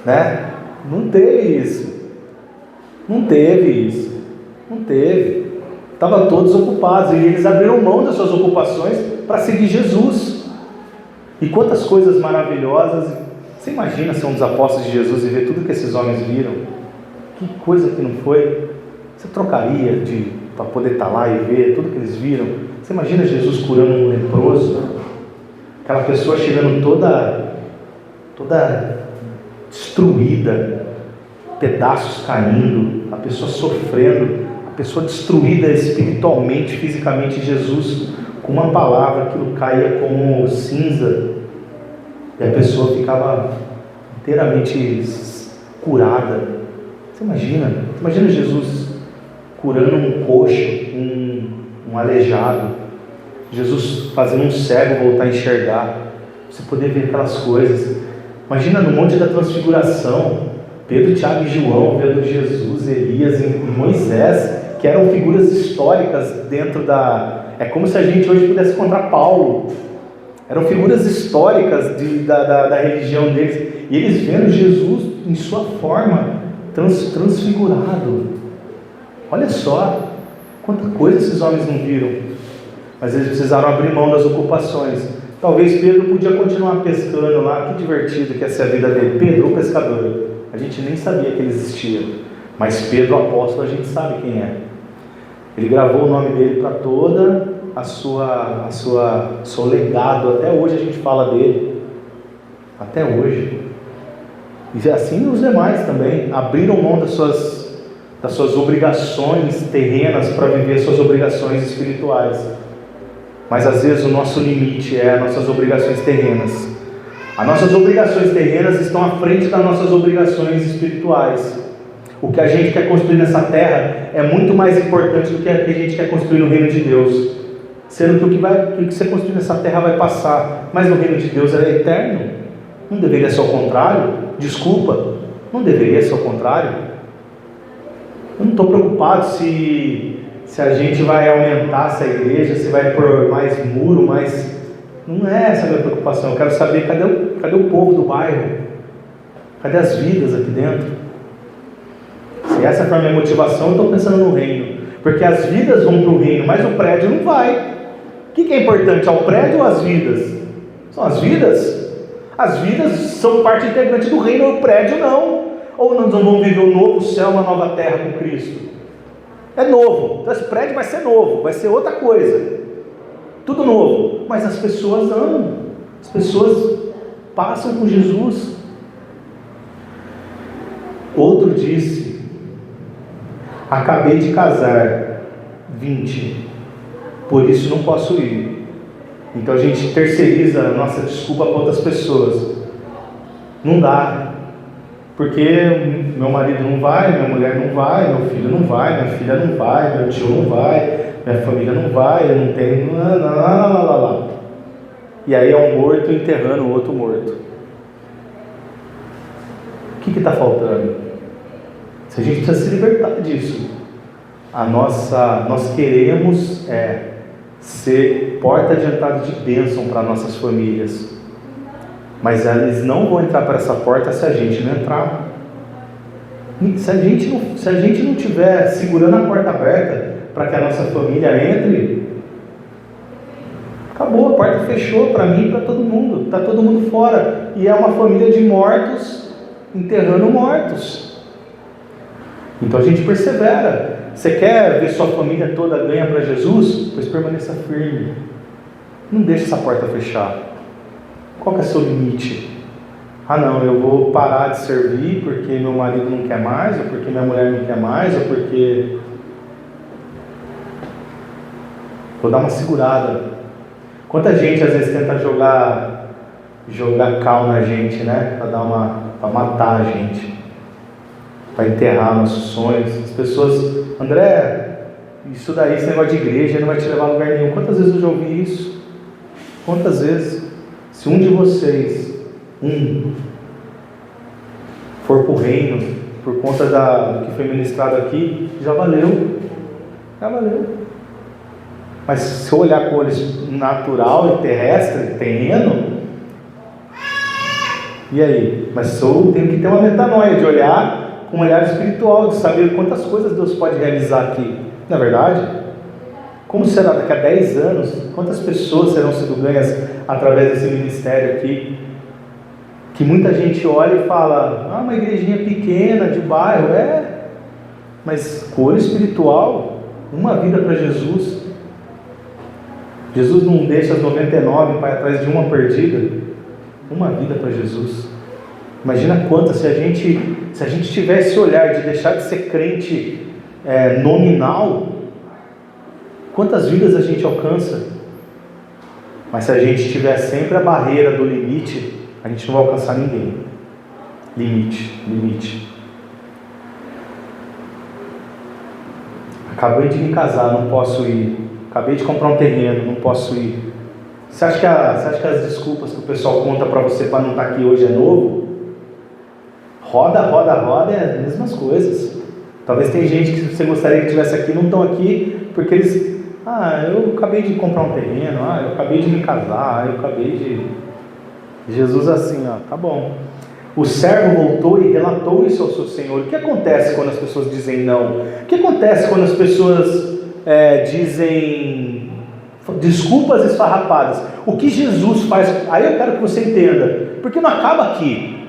né? Não teve isso. Estavam todos ocupados e eles abriram mão das suas ocupações para seguir Jesus. E quantas coisas maravilhosas. Você imagina ser um dos apóstolos de Jesus e ver tudo que esses homens viram? Que coisa que não foi? Você trocaria para poder estar lá e ver tudo que eles viram? Você imagina Jesus curando um leproso? Aquela pessoa chegando toda destruída, pedaços caindo, a pessoa sofrendo, a pessoa destruída espiritualmente, fisicamente. Jesus, com uma palavra, aquilo caía como cinza e a pessoa ficava inteiramente curada. Você imagina Jesus curando um coxo, um aleijado, Jesus fazendo um cego voltar a enxergar, você poder ver aquelas coisas. Imagina no Monte da Transfiguração, Pedro, Tiago e João vendo Jesus, Elias e Moisés, que eram figuras históricas dentro é como se a gente hoje pudesse encontrar Paulo. Eram figuras históricas da religião deles, e eles vendo Jesus em sua forma transfigurado. Olha só quanta coisa esses homens não viram, mas eles precisaram abrir mão das ocupações. Talvez Pedro podia continuar pescando lá, que divertido que essa é a vida dele. Pedro, o pescador, a gente nem sabia que ele existia, mas Pedro, o apóstolo, a gente sabe quem é. Ele gravou o nome dele para toda seu legado. Até hoje a gente fala dele, até hoje. E assim os demais também abriram mão das suas obrigações terrenas para viver suas obrigações espirituais. Mas às vezes o nosso limite é as nossas obrigações terrenas. As nossas obrigações terrenas estão à frente das nossas obrigações espirituais. O que a gente quer construir nessa terra é muito mais importante do que a gente quer construir no reino de Deus. Sendo que o que você construir nessa terra vai passar, mas no reino de Deus é eterno. Não deveria ser ao contrário? desculpa. Não deveria ser o contrário. Eu não estou preocupado se a gente vai aumentar essa igreja, se vai pôr mais muro, mais... Não é essa a minha preocupação. Eu quero saber cadê o povo do bairro? Cadê as vidas aqui dentro? Se essa for a minha motivação, eu estou pensando no reino. Porque as vidas vão para o reino, mas o prédio não vai. O que é importante? É o prédio ou as vidas? São as vidas. As vidas são parte integrante do reino, o prédio não. Ou nós não vamos viver um novo céu, uma nova terra com Cristo? É novo. Então esse prédio vai ser novo, vai ser outra coisa. Tudo novo. Mas as pessoas amam. As pessoas passam com Jesus. Outro disse: acabei de casar, 20, por isso não posso ir. Então a gente terceiriza a nossa desculpa para outras pessoas. Não dá, porque meu marido não vai, minha mulher não vai, meu filho não vai, minha filha não vai, meu tio não vai, minha família não vai, eu não tenho... Lá. E aí é um morto enterrando o outro morto. O que está faltando? Se a gente precisa se libertar disso. Nós queremos ser porta de entrada de bênção para nossas famílias, mas eles não vão entrar para essa porta se a gente não entrar. Se a gente não estiver segurando a porta aberta para que a nossa família entre, acabou, a porta fechou para mim e para todo mundo, está todo mundo fora, e é uma família de mortos enterrando mortos. Então a gente persevera. Você quer ver sua família toda ganha para Jesus? Pois permaneça firme. Não deixe essa porta fechar. Qual que é o seu limite? Ah não, eu vou parar de servir porque meu marido não quer mais, ou porque minha mulher não quer mais, ou porque... Vou dar uma segurada. Quanta gente às vezes tenta jogar cal na gente, né? Para matar a gente, para enterrar nossos sonhos. As pessoas, André, isso daí, esse negócio de igreja não vai te levar a lugar nenhum. Quantas vezes eu já ouvi isso? Quantas vezes? Se um de vocês, for para o reino, por conta do que foi ministrado aqui, já valeu. Já valeu. Mas se eu olhar com olhos natural e terrestre, terreno, e aí? Mas eu tenho que ter uma metanoia de olhar com um olhar espiritual, de saber quantas coisas Deus pode realizar aqui. Não é verdade? Como será daqui a 10 anos? Quantas pessoas serão sendo ganhas através desse ministério aqui? Que muita gente olha e fala: uma igrejinha pequena, de bairro, mas com olho espiritual, uma vida para Jesus. Jesus não deixa as 99 para ir atrás de uma perdida. Uma vida para Jesus. Imagina quantas, se a gente tivesse esse olhar de deixar de ser crente nominal, quantas vidas a gente alcança. Mas se a gente tiver sempre a barreira do limite, a gente não vai alcançar ninguém. Limite. Acabei de me casar, não posso ir. Acabei de comprar um terreno, não posso ir. Você acha que as desculpas que o pessoal conta para você para não estar aqui hoje é novo? Roda, é as mesmas coisas. Talvez tem gente que você gostaria que estivesse aqui, não estão aqui, porque eles... eu acabei de comprar um terreno, eu acabei de me casar, eu acabei de... Jesus assim, tá bom. O servo voltou e relatou isso ao seu senhor. O que acontece quando as pessoas dizem não? O que acontece quando as pessoas dizem desculpas esfarrapadas? O que Jesus faz? Aí eu quero que você entenda, porque não acaba aqui.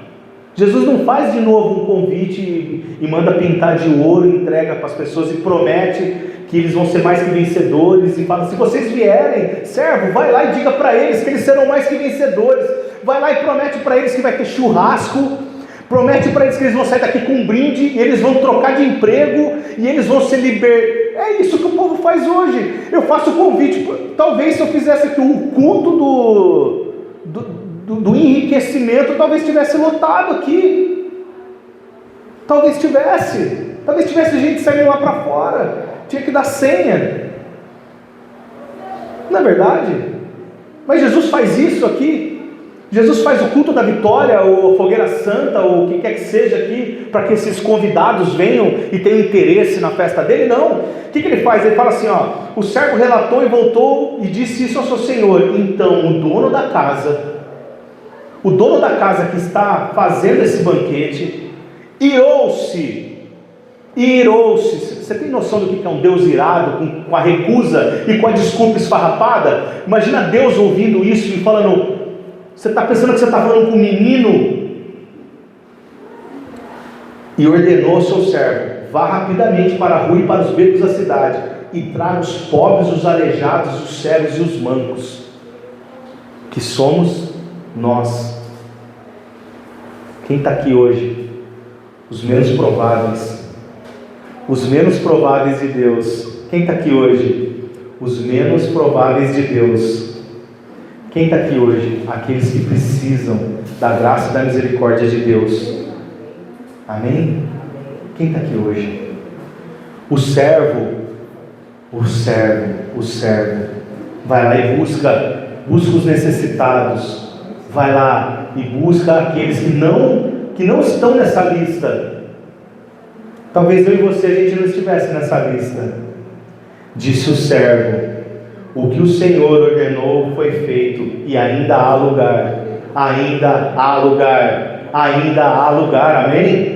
Jesus não faz de novo um convite e manda pintar de ouro, entrega para as pessoas e promete que eles vão ser mais que vencedores, e fala: se vocês vierem, servo, vai lá e diga para eles que eles serão mais que vencedores. Vai lá e promete para eles que vai ter churrasco, promete para eles que eles vão sair daqui com um brinde, e eles vão trocar de emprego, e eles vão se libertar. É isso que o povo faz hoje. Eu faço o convite. Talvez se eu fizesse aqui um culto do enriquecimento, talvez tivesse lotado aqui. Talvez tivesse gente saindo lá para fora. Tinha que dar senha. Não é verdade? Mas Jesus faz isso aqui. Jesus faz o culto da vitória, ou fogueira santa, ou o que quer que seja aqui, para que esses convidados venham e tenham interesse na festa dele? Não. O que ele faz? Ele fala assim, o servo relatou e voltou e disse isso ao seu senhor. Então o dono da casa que está fazendo esse banquete, irou-se. Você tem noção do que é um Deus irado, com a recusa e com a desculpa esfarrapada? Imagina Deus ouvindo isso e falando: você está pensando que você está falando com um menino? E ordenou ao seu servo: vá rapidamente para a rua e para os becos da cidade, e traga os pobres, os aleijados, os cegos e os mancos, que somos nós. Quem está aqui hoje? Os menos prováveis. Os menos prováveis de Deus. Quem está aqui hoje? Os menos prováveis de Deus. Quem está aqui hoje? Aqueles que precisam da graça e da misericórdia de Deus. Amém? Quem está aqui hoje? O servo vai lá e busca os necessitados, vai lá e busca aqueles que não estão nessa lista. Talvez eu e você, a gente não estivesse nessa lista. Disse o servo: o que o Senhor ordenou foi feito, e ainda há lugar, ainda há lugar, ainda há lugar. Amém?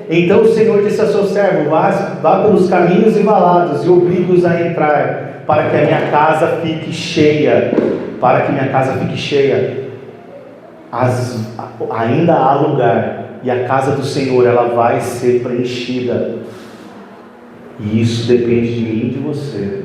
Então o Senhor disse a seu servo: vá pelos caminhos e valados e obrigue-os a entrar, para que a minha casa fique cheia. Para que minha casa fique cheia. Ainda há lugar, e a casa do Senhor, ela vai ser preenchida. E isso depende de mim e de você.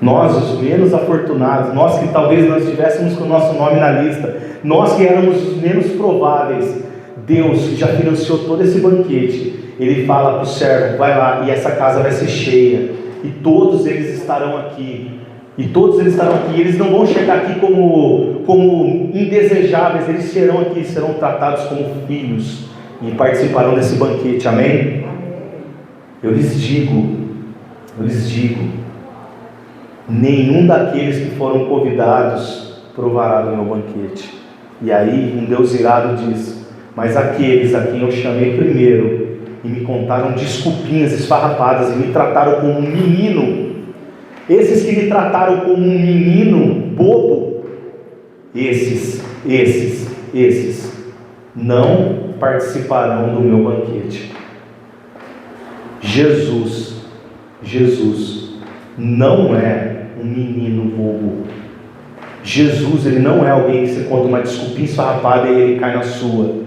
Nós, os menos afortunados, nós que talvez não estivéssemos com o nosso nome na lista, nós que éramos os menos prováveis, Deus que já financiou todo esse banquete, Ele fala para o servo: vai lá, e essa casa vai ser cheia, e todos eles estarão aqui. E todos eles estarão aqui. Eles não vão chegar aqui como indesejáveis. Eles serão aqui, serão tratados como filhos, e participarão desse banquete. Amém? Eu lhes digo, nenhum daqueles que foram convidados provará do meu banquete. E aí um Deus irado diz: mas aqueles a quem eu chamei primeiro e me contaram desculpinhas esfarrapadas e me trataram como um menino, esses que me trataram como um menino bobo, esses não participarão do meu banquete. Jesus não é um menino bobo. Jesus, ele não é alguém que você conta uma desculpinha esfarrapada e ele cai na sua.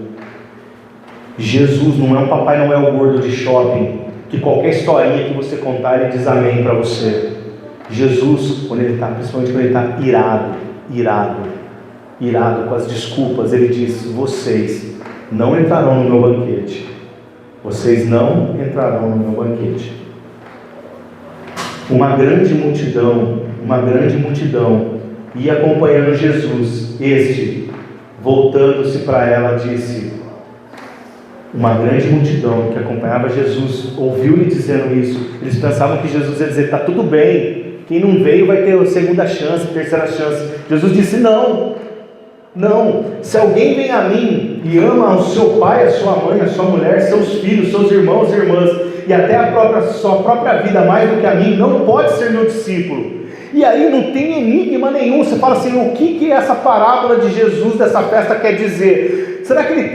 Jesus não é um Papai Noel gordo de shopping, que qualquer historinha que você contar, ele diz amém para você. Jesus, principalmente quando ele está irado com as desculpas, ele diz: vocês não entrarão no meu banquete. Vocês não entrarão no meu banquete. Uma grande multidão ia acompanhando Jesus. Este, voltando-se para ela, disse: uma grande multidão que acompanhava Jesus ouviu-lhe dizendo isso. Eles pensavam que Jesus ia dizer: está tudo bem, quem não veio vai ter segunda chance, terceira chance. Jesus disse: não, se alguém vem a mim e ama o seu pai, a sua mãe, a sua mulher, seus filhos, seus irmãos e irmãs, e até sua própria vida mais do que a mim, não pode ser meu discípulo. E aí não tem enigma nenhum. Você fala assim: o que essa parábola de Jesus dessa festa quer dizer? Será que ele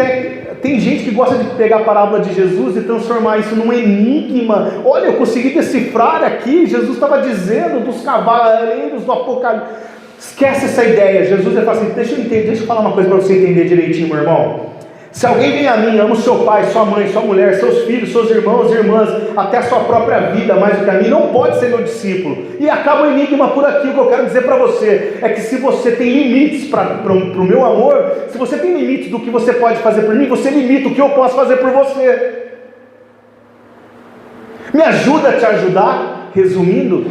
tem gente que gosta de pegar a parábola de Jesus e transformar isso num enigma? Olha, eu consegui decifrar aqui, Jesus estava dizendo dos cavaleiros do Apocalipse. Esquece essa ideia. Jesus vai falar assim: deixa eu falar uma coisa para você entender direitinho, meu irmão. Se alguém vem a mim, ama o seu pai, sua mãe, sua mulher, seus filhos, seus irmãos e irmãs, até a sua própria vida mais do que a mim, não pode ser meu discípulo. E acaba o enigma por aqui. O que eu quero dizer para você é que se você tem limites para o meu amor, se você tem limites do que você pode fazer por mim, você limita o que eu posso fazer por você. Me ajuda a te ajudar, resumindo,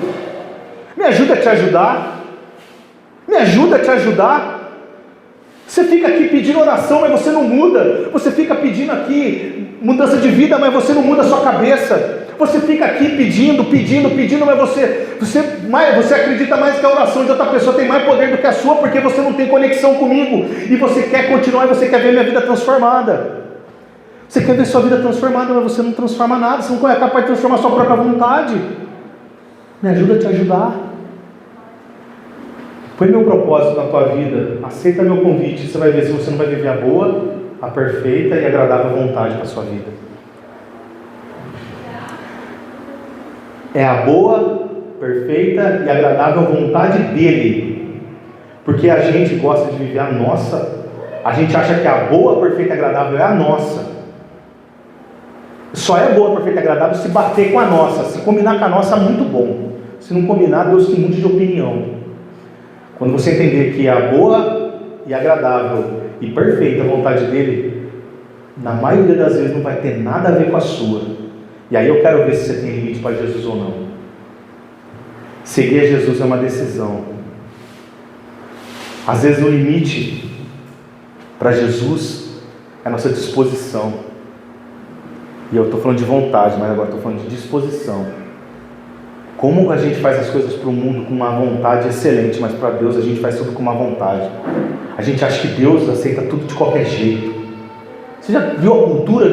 me ajuda a te ajudar. Você fica aqui pedindo oração, mas você não muda. Você fica pedindo aqui mudança de vida, mas você não muda a sua cabeça. Você fica aqui pedindo, mas você acredita mais que a oração de outra pessoa tem mais poder do que a sua, porque você não tem conexão comigo, e você quer continuar, e você quer ver minha vida transformada. Você quer ver sua vida transformada, mas você não transforma nada, você não é capaz de transformar a sua própria vontade. Me ajuda a te ajudar. Põe meu propósito na tua vida, aceita meu convite, você vai ver se você não vai viver a boa, a perfeita e agradável vontade para a sua vida. É a boa, perfeita e agradável vontade dele, porque a gente gosta de viver a nossa, a gente acha que a boa, perfeita e agradável é a nossa. Só é boa, perfeita e agradável se bater com a nossa. Se combinar com a nossa, muito bom. Se não combinar, Deus que mude de opinião. Quando você entender que a boa e agradável e perfeita vontade dele, na maioria das vezes não vai ter nada a ver com a sua. E aí eu quero ver se você tem limite para Jesus ou não. Seguir a Jesus é uma decisão. Às vezes o limite para Jesus é a nossa disposição. E eu estou falando de vontade, mas agora estou falando de disposição. Como a gente faz as coisas para o mundo com uma vontade excelente, mas para Deus a gente faz tudo com uma vontade. A gente acha que Deus aceita tudo de qualquer jeito. Você já viu a cultura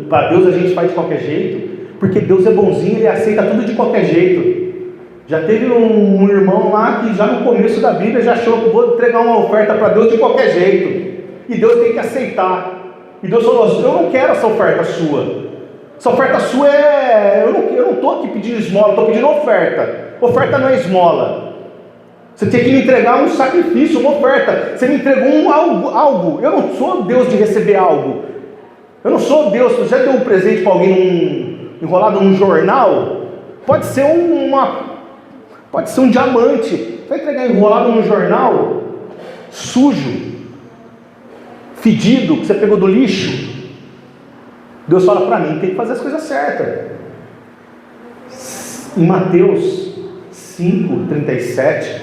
para Deus a gente faz de qualquer jeito? Porque Deus é bonzinho, Ele aceita tudo de qualquer jeito. Já teve um irmão lá que já no começo da Bíblia já achou que vou entregar uma oferta para Deus de qualquer jeito. E Deus tem que aceitar. E Deus falou, eu não quero essa oferta sua. Essa oferta sua eu não estou aqui pedindo esmola, estou pedindo oferta. Oferta não é esmola. Você tem que me entregar um sacrifício, uma oferta. Você me entregou algo. Eu não sou Deus de receber algo. Eu não sou Deus. Você já deu um presente para alguém enrolado num jornal? Pode ser um diamante. Você vai entregar enrolado num jornal sujo, fedido, que você pegou do lixo? Deus fala para mim, tem que fazer as coisas certas. Em Mateus 5:37,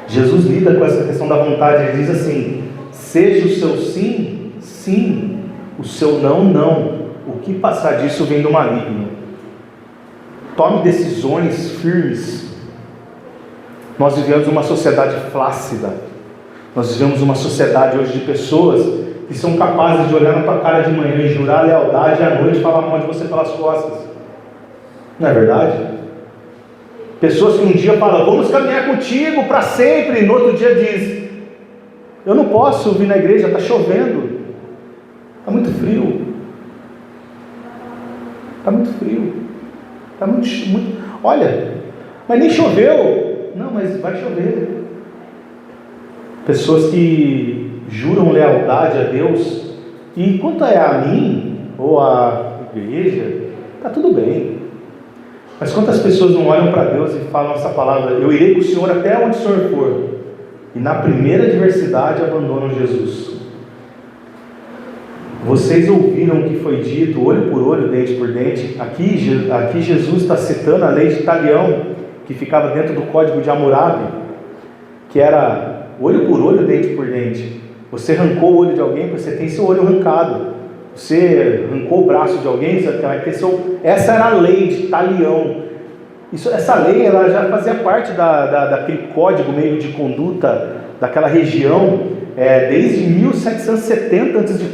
Jesus lida com essa questão da vontade. Ele diz assim: seja o seu sim, sim, o seu não, não. O que passar disso vem do maligno. Tome decisões firmes. Nós vivemos uma sociedade flácida. Nós vivemos uma sociedade hoje de pessoas que são capazes de olhar na tua cara de manhã e jurar lealdade, e à noite falar mal de você pelas costas. Não é verdade? Pessoas que um dia falam, vamos caminhar contigo para sempre, e no outro dia diz, eu não posso vir na igreja, está chovendo, está muito frio, olha, mas nem choveu. Não, mas vai chover. Pessoas que juram lealdade a Deus, e quanto é a mim, ou a igreja, está tudo bem. Mas quantas pessoas não olham para Deus e falam essa palavra, eu irei com o Senhor até onde o Senhor for, e na primeira adversidade abandonam Jesus. Vocês ouviram o que foi dito, olho por olho, dente por dente. Aqui Jesus está citando a lei de Talião, que ficava dentro do código de Hammurabi, que era olho por olho, dente por dente. Você arrancou o olho de alguém, você tem seu olho arrancado. Você arrancou o braço de alguém, você vai ter seu... Essa era a lei de Talião. Essa lei ela já fazia parte daquele código meio de conduta daquela região, desde 1770 a.C.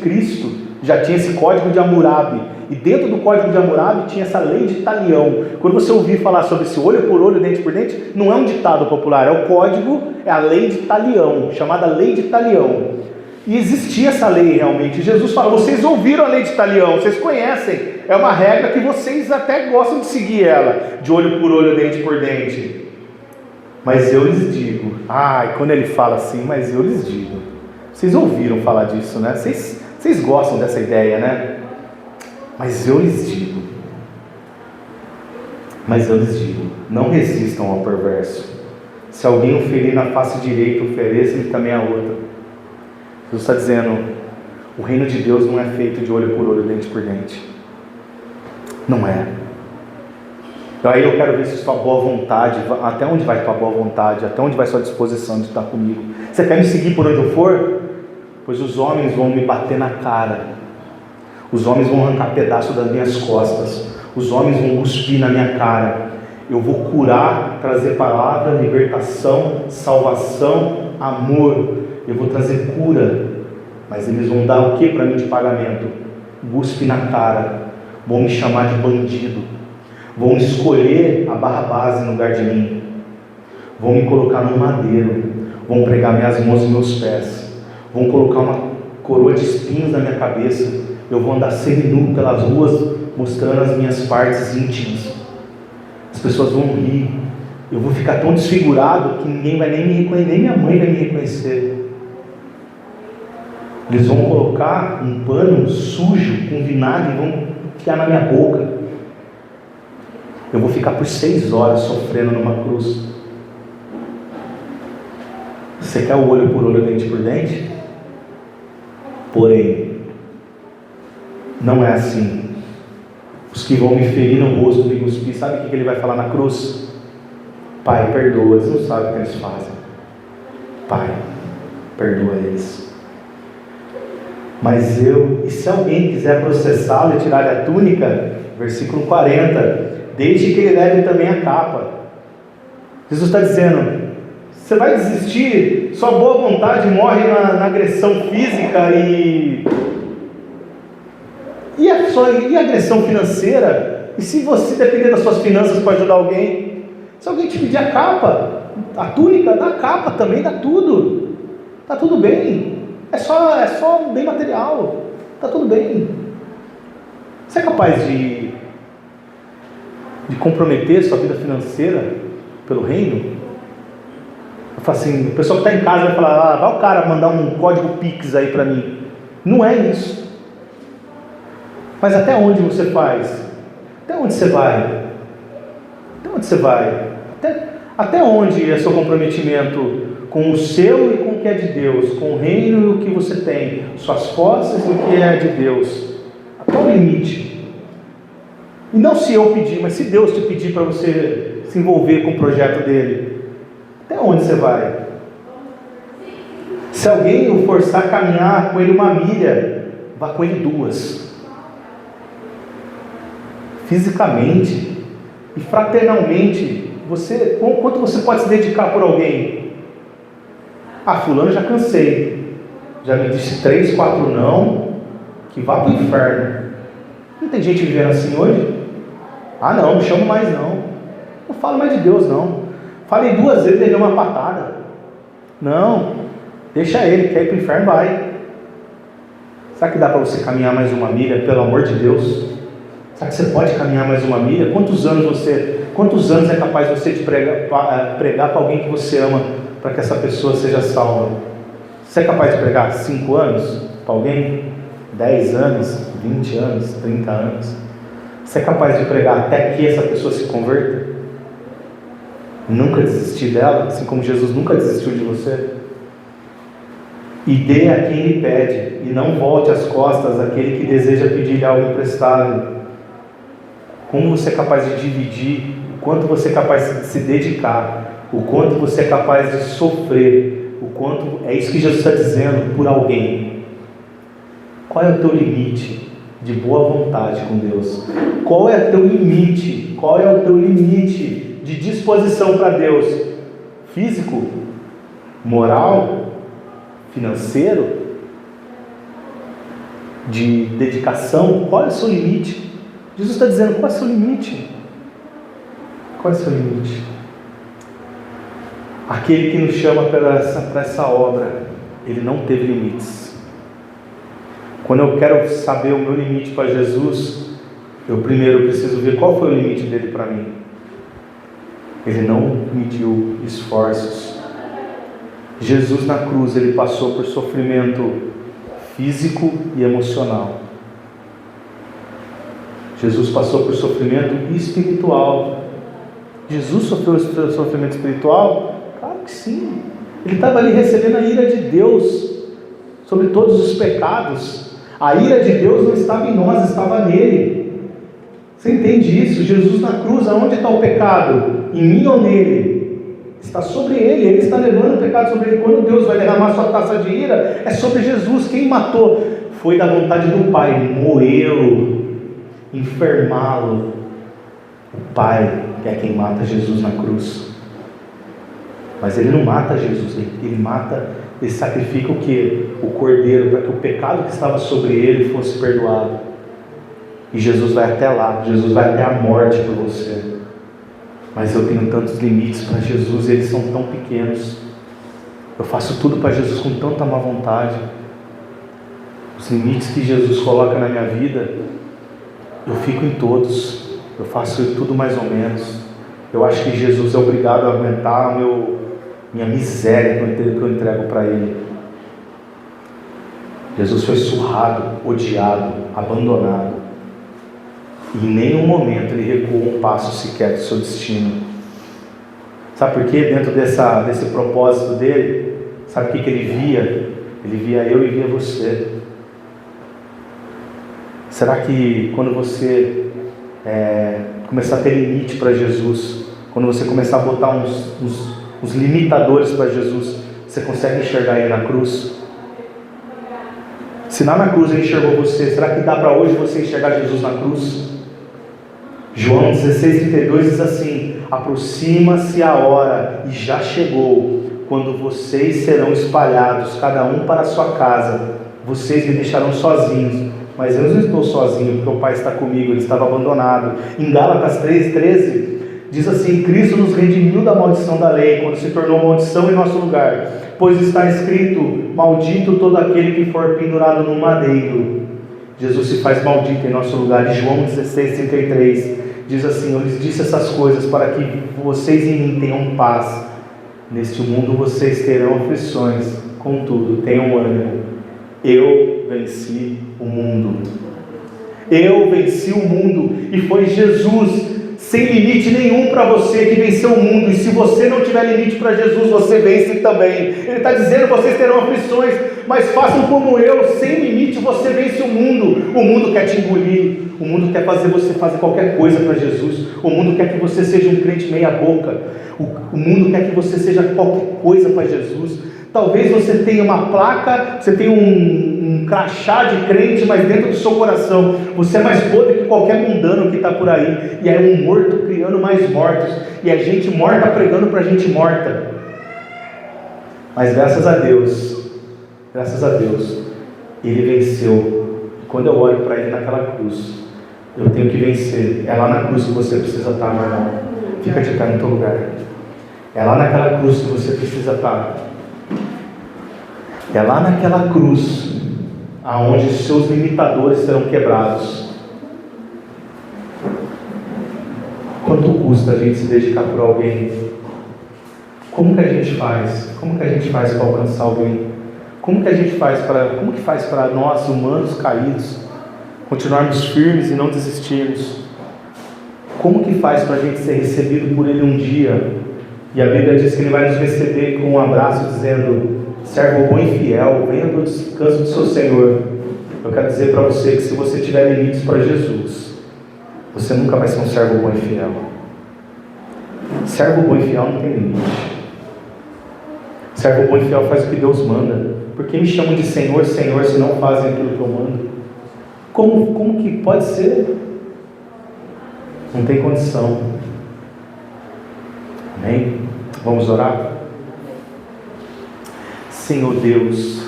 já tinha esse código de Hammurabi. E dentro do código de Hammurabi tinha essa lei de Talião. Quando você ouvir falar sobre esse olho por olho, dente por dente, não é um ditado popular, é o código, é a lei de Talião, chamada lei de Talião. E existia essa lei realmente. Jesus fala, vocês ouviram a lei de Talião, vocês conhecem, é uma regra que vocês até gostam de seguir ela, de olho por olho, dente por dente. Mas eu lhes digo, quando ele fala assim, mas eu lhes digo, vocês ouviram falar disso, né? Vocês gostam dessa ideia, né? Mas eu lhes digo, não resistam ao perverso. Se alguém o ferir na face direita, ofereça-lhe também a outra. Jesus está dizendo, o reino de Deus não é feito de olho por olho, dente por dente. Não é. Então aí eu quero ver se sua boa vontade, até onde vai sua boa vontade, até onde vai sua disposição de estar comigo. Você quer me seguir por onde eu for? Pois os homens vão me bater na cara. Os homens vão arrancar pedaço das minhas costas. Os homens vão cuspir na minha cara. Eu vou curar, trazer palavra, libertação, salvação, amor. Eu vou trazer cura. Mas eles vão dar o que para mim de pagamento? Cuspe na cara. Vão me chamar de bandido. Vão escolher a Barrabás no lugar de mim. Vão me colocar no madeiro. Vão pregar minhas mãos e meus pés. Vão colocar uma coroa de espinhos na minha cabeça. Eu vou andar seminu pelas ruas, mostrando as minhas partes íntimas. As pessoas vão rir. Eu vou ficar tão desfigurado que ninguém vai nem me reconhecer, nem minha mãe vai me reconhecer. Eles vão colocar um pano sujo com vinagre e vão enfiar na minha boca. Eu vou ficar por 6 horas sofrendo numa cruz. Você quer o olho por olho, dente por dente? Porém, não é assim. Os que vão me ferir no rosto, me cuspir, sabe o que ele vai falar na cruz? Pai, perdoa, eles não sabem o que eles fazem. Pai, perdoa eles. Mas e se alguém quiser processá-lo e tirar-lhe a túnica, versículo 40, desde que ele leve também a capa. Jesus está dizendo, você vai desistir? Sua boa vontade morre na agressão física e a agressão financeira? E se você depender das suas finanças para ajudar alguém? Se alguém te pedir a capa, a túnica, dá a capa também, dá tudo. Está tudo bem. É só um bem material. Está tudo bem. Você é capaz de comprometer sua vida financeira pelo reino? Eu falo assim, o pessoal que está em casa vai falar, vai o cara mandar um código Pix aí para mim. Não é isso. Mas até onde você faz? Até onde você vai? Até onde você vai? Até onde é seu comprometimento com o seu e com o que é de Deus, com o reino e o que você tem, suas posses e o que é de Deus? Até o limite. E não se eu pedir, mas se Deus te pedir para você se envolver com o projeto dele, até onde você vai? Se alguém o forçar a caminhar com ele 1 milha, vá com ele 2. Fisicamente e fraternalmente, quanto você pode se dedicar por alguém? Fulano, já cansei, já me disse 3, 4 não, que vá para o inferno. Não tem gente vivendo assim hoje? Não chamo mais não falo mais de Deus não. Falei 2 vezes, deu uma patada. Não, deixa ele, quer ir para o inferno, vai. Será que dá para você caminhar mais 1 milha, pelo amor de Deus? Será que você pode caminhar mais 1 milha? Quantos anos é capaz você de pregar para alguém que você ama, para que essa pessoa seja salva? Você é capaz de pregar 5 anos para alguém? 10 anos? 20 anos? 30 anos? Você é capaz de pregar até que essa pessoa se converta? Nunca desistir dela, assim como Jesus nunca desistiu de você? E dê a quem lhe pede, e não volte as costas àquele que deseja pedir-lhe algo emprestado. Como você é capaz de dividir, o quanto você é capaz de se dedicar, o quanto você é capaz de sofrer, o quanto é isso que Jesus está dizendo por alguém. Qual é o teu limite de boa vontade com Deus? Qual é o teu limite? Qual é o teu limite de disposição para Deus? Físico? Moral? Financeiro? De dedicação? Qual é o seu limite? Jesus está dizendo, qual é o seu limite? Qual é o seu limite? Aquele que nos chama para essa obra, ele não teve limites. Quando eu quero saber o meu limite para Jesus, eu primeiro preciso ver qual foi o limite dele para mim. Ele não mediu esforços. Jesus na cruz, ele passou por sofrimento físico e emocional. Jesus passou por sofrimento espiritual. Jesus sofreu sofrimento espiritual? Claro que sim. Ele estava ali recebendo a ira de Deus sobre todos os pecados. A ira de Deus não estava em nós, estava nele. Você entende isso? Jesus na cruz, aonde está o pecado? Em mim ou nele? Está sobre ele está levando o pecado sobre ele. Quando Deus vai derramar sua taça de ira, é sobre Jesus. Quem matou? foi da vontade do Pai moê-lo, enfermá-lo. O Pai é quem mata Jesus na cruz. Mas ele não mata Jesus, ele sacrifica o quê? O cordeiro, para que o pecado que estava sobre ele fosse perdoado. E Jesus vai até lá, Jesus vai até a morte por você. Mas eu tenho tantos limites para Jesus, e eles são tão pequenos. Eu faço tudo para Jesus com tanta má vontade. Os limites que Jesus coloca na minha vida, eu fico em todos. Eu faço tudo mais ou menos. Eu acho que Jesus é obrigado a aguentar minha miséria que eu entrego para Ele. Jesus foi surrado, odiado, abandonado. E em nenhum momento Ele recuou um passo sequer do seu destino. Sabe por quê? Dentro desse propósito dele, sabe o que ele via? Ele via eu e via você. Será que quando você começar a ter limite para Jesus, quando você começar a botar uns limitadores para Jesus, você consegue enxergar Ele na cruz? Se lá na cruz Ele enxergou você, será que dá para hoje você enxergar Jesus na cruz? João 16,32 diz assim: aproxima-se a hora, e já chegou, quando vocês serão espalhados, cada um para a sua casa. Vocês me deixarão sozinhos, mas eu não estou sozinho, porque o Pai está comigo. Ele estava abandonado. Em Gálatas 3,13 diz assim: Cristo nos redimiu da maldição da lei, quando se tornou maldição em nosso lugar, pois está escrito: maldito todo aquele que for pendurado no madeiro. Jesus se faz maldito em nosso lugar. E João 16,33 diz assim: eu lhes disse essas coisas para que vocês em mim tenham paz. Neste mundo vocês terão aflições, contudo tenham ânimo. Eu venci o mundo. Eu venci o mundo. E foi Jesus, sem limite nenhum para você, que venceu o mundo. E se você não tiver limite para Jesus, você vence também. Ele está dizendo: vocês terão aflições, mas façam como eu, sem limite você vence o mundo. O mundo quer te engolir, o mundo quer fazer você fazer qualquer coisa para Jesus, o mundo quer que você seja um crente meia boca, o mundo quer que você seja qualquer coisa para Jesus. Talvez você tenha uma placa, você tenha um crachá de crente, mas dentro do seu coração você é mais podre que qualquer mundano que está por aí, e é um morto criando mais mortos, e é gente morta pregando para gente morta. Mas graças a Deus, Ele venceu. Quando eu olho para Ele naquela cruz, eu tenho que vencer. É lá na cruz que você precisa estar, meu irmão. Fica de pé no teu lugar. É lá naquela cruz que você precisa estar. É lá naquela cruz aonde os seus limitadores serão quebrados. Quanto custa a gente se dedicar por alguém? Como que a gente faz? Como que a gente faz para alcançar alguém? Como que faz para nós, humanos caídos, continuarmos firmes e não desistirmos? Como que faz para a gente ser recebido por Ele um dia? E a Bíblia diz que Ele vai nos receber com um abraço, dizendo: servo bom e fiel, venha para o descanso do seu Senhor. Eu quero dizer para você que se você tiver limites para Jesus, você nunca vai ser um servo bom e fiel. Servo bom e fiel não tem limite. Servo bom e fiel faz o que Deus manda. Por que me chamam de Senhor, Senhor, se não fazem aquilo que eu mando? Como que pode ser? Não tem condição. Amém? Vamos orar? Senhor Deus,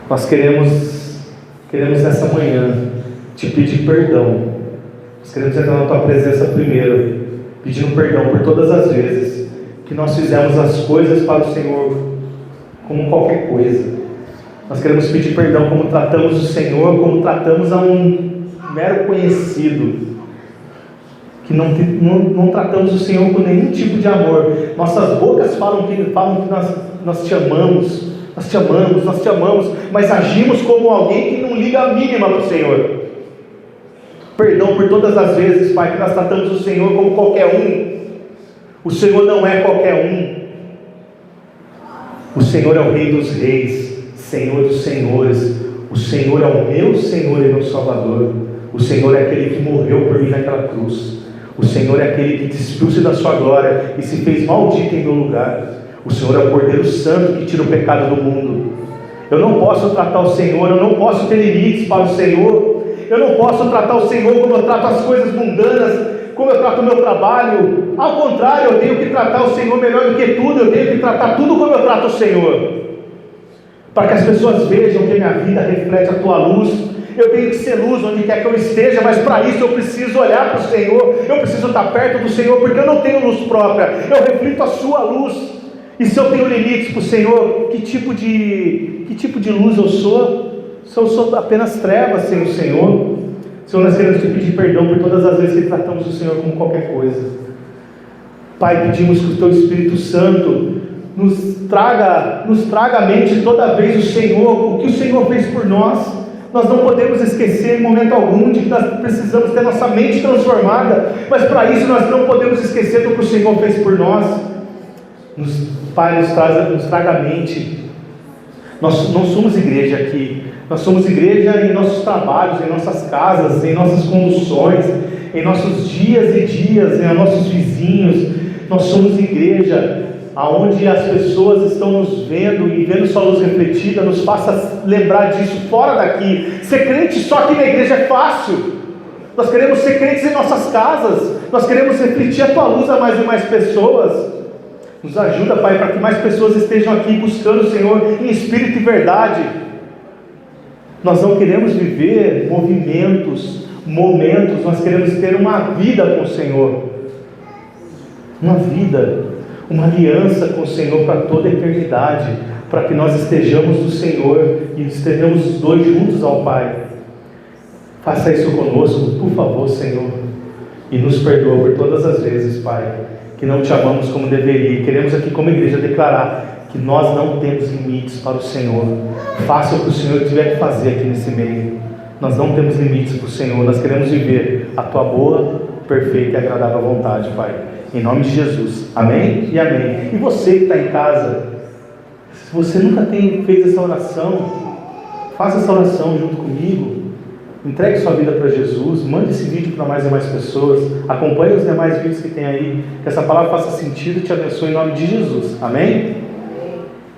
nós queremos nessa manhã te pedir perdão. Nós queremos entrar na tua presença primeiro, pedindo perdão por todas as vezes que nós fizemos as coisas para o Senhor como qualquer coisa. Nós queremos pedir perdão como tratamos o Senhor, como tratamos a um mero conhecido, que não tratamos o Senhor com nenhum tipo de amor. Nossas bocas falam que nós te amamos, nós te amamos, mas agimos como alguém que não liga a mínima para o Senhor. Perdão por todas as vezes, Pai, que nós tratamos o Senhor como qualquer um. O Senhor não é qualquer um. O Senhor é o Rei dos Reis, Senhor dos Senhores. O Senhor é o meu Senhor e meu Salvador. O Senhor é aquele que morreu por mim naquela cruz. O Senhor é aquele que despiu-se da sua glória e se fez maldito em meu lugar. O Senhor é o Cordeiro Santo que tira o pecado do mundo. Eu não posso tratar o Senhor, eu não posso ter limites para o Senhor. Eu não posso tratar o Senhor como eu trato as coisas mundanas, como eu trato o meu trabalho. Ao contrário, eu tenho que tratar o Senhor melhor do que tudo. Eu tenho que tratar tudo como eu trato o Senhor, para que as pessoas vejam que a minha vida reflete a tua luz. Eu tenho que ser luz onde quer que eu esteja, mas para isso eu preciso olhar para o Senhor, eu preciso estar perto do Senhor, porque eu não tenho luz própria, eu reflito a sua luz. E se eu tenho limites para o Senhor, que tipo de luz eu sou? Se eu sou apenas trevas sem o Senhor. Senhor, nós queremos te pedir perdão por todas as vezes que tratamos o Senhor como qualquer coisa. Pai, pedimos que o teu Espírito Santo nos traga à mente toda vez o Senhor, o que o Senhor fez por nós. Nós não podemos esquecer em momento algum de que nós precisamos ter nossa mente transformada, mas para isso nós não podemos esquecer do que o Senhor fez por nós. Pai, nos traga à mente. Nós não somos igreja aqui, nós somos igreja em nossos trabalhos, em nossas casas, em nossas conduções, em nossos dias e dias, em nossos vizinhos. Nós somos igreja aonde as pessoas estão nos vendo e vendo sua luz refletida, nos faça lembrar disso fora daqui. Ser crente só aqui na igreja é fácil. Nós queremos ser crentes em nossas casas, nós queremos refletir a tua luz a mais e mais pessoas. Nos ajuda, Pai, para que mais pessoas estejam aqui buscando o Senhor em espírito e verdade. Nós não queremos viver momentos, nós queremos ter uma vida com o Senhor, uma vida, uma aliança com o Senhor para toda a eternidade, para que nós estejamos do Senhor e estejamos os dois juntos ao Pai. Faça isso conosco, por favor, Senhor, e nos perdoa por todas as vezes, Pai, que não te amamos como deveria. Queremos aqui como igreja declarar que nós não temos limites para o Senhor. Faça o que o Senhor tiver que fazer aqui nesse meio. Nós não temos limites para o Senhor, nós queremos viver a tua boa, perfeita e agradável vontade, Pai. Em nome de Jesus, amém e amém. E você que está em casa, se você nunca fez essa oração, faça essa oração junto comigo. Entregue sua vida para Jesus, mande esse vídeo para mais e mais pessoas, acompanhe os demais vídeos que tem aí, que essa palavra faça sentido e te abençoe em nome de Jesus, amém?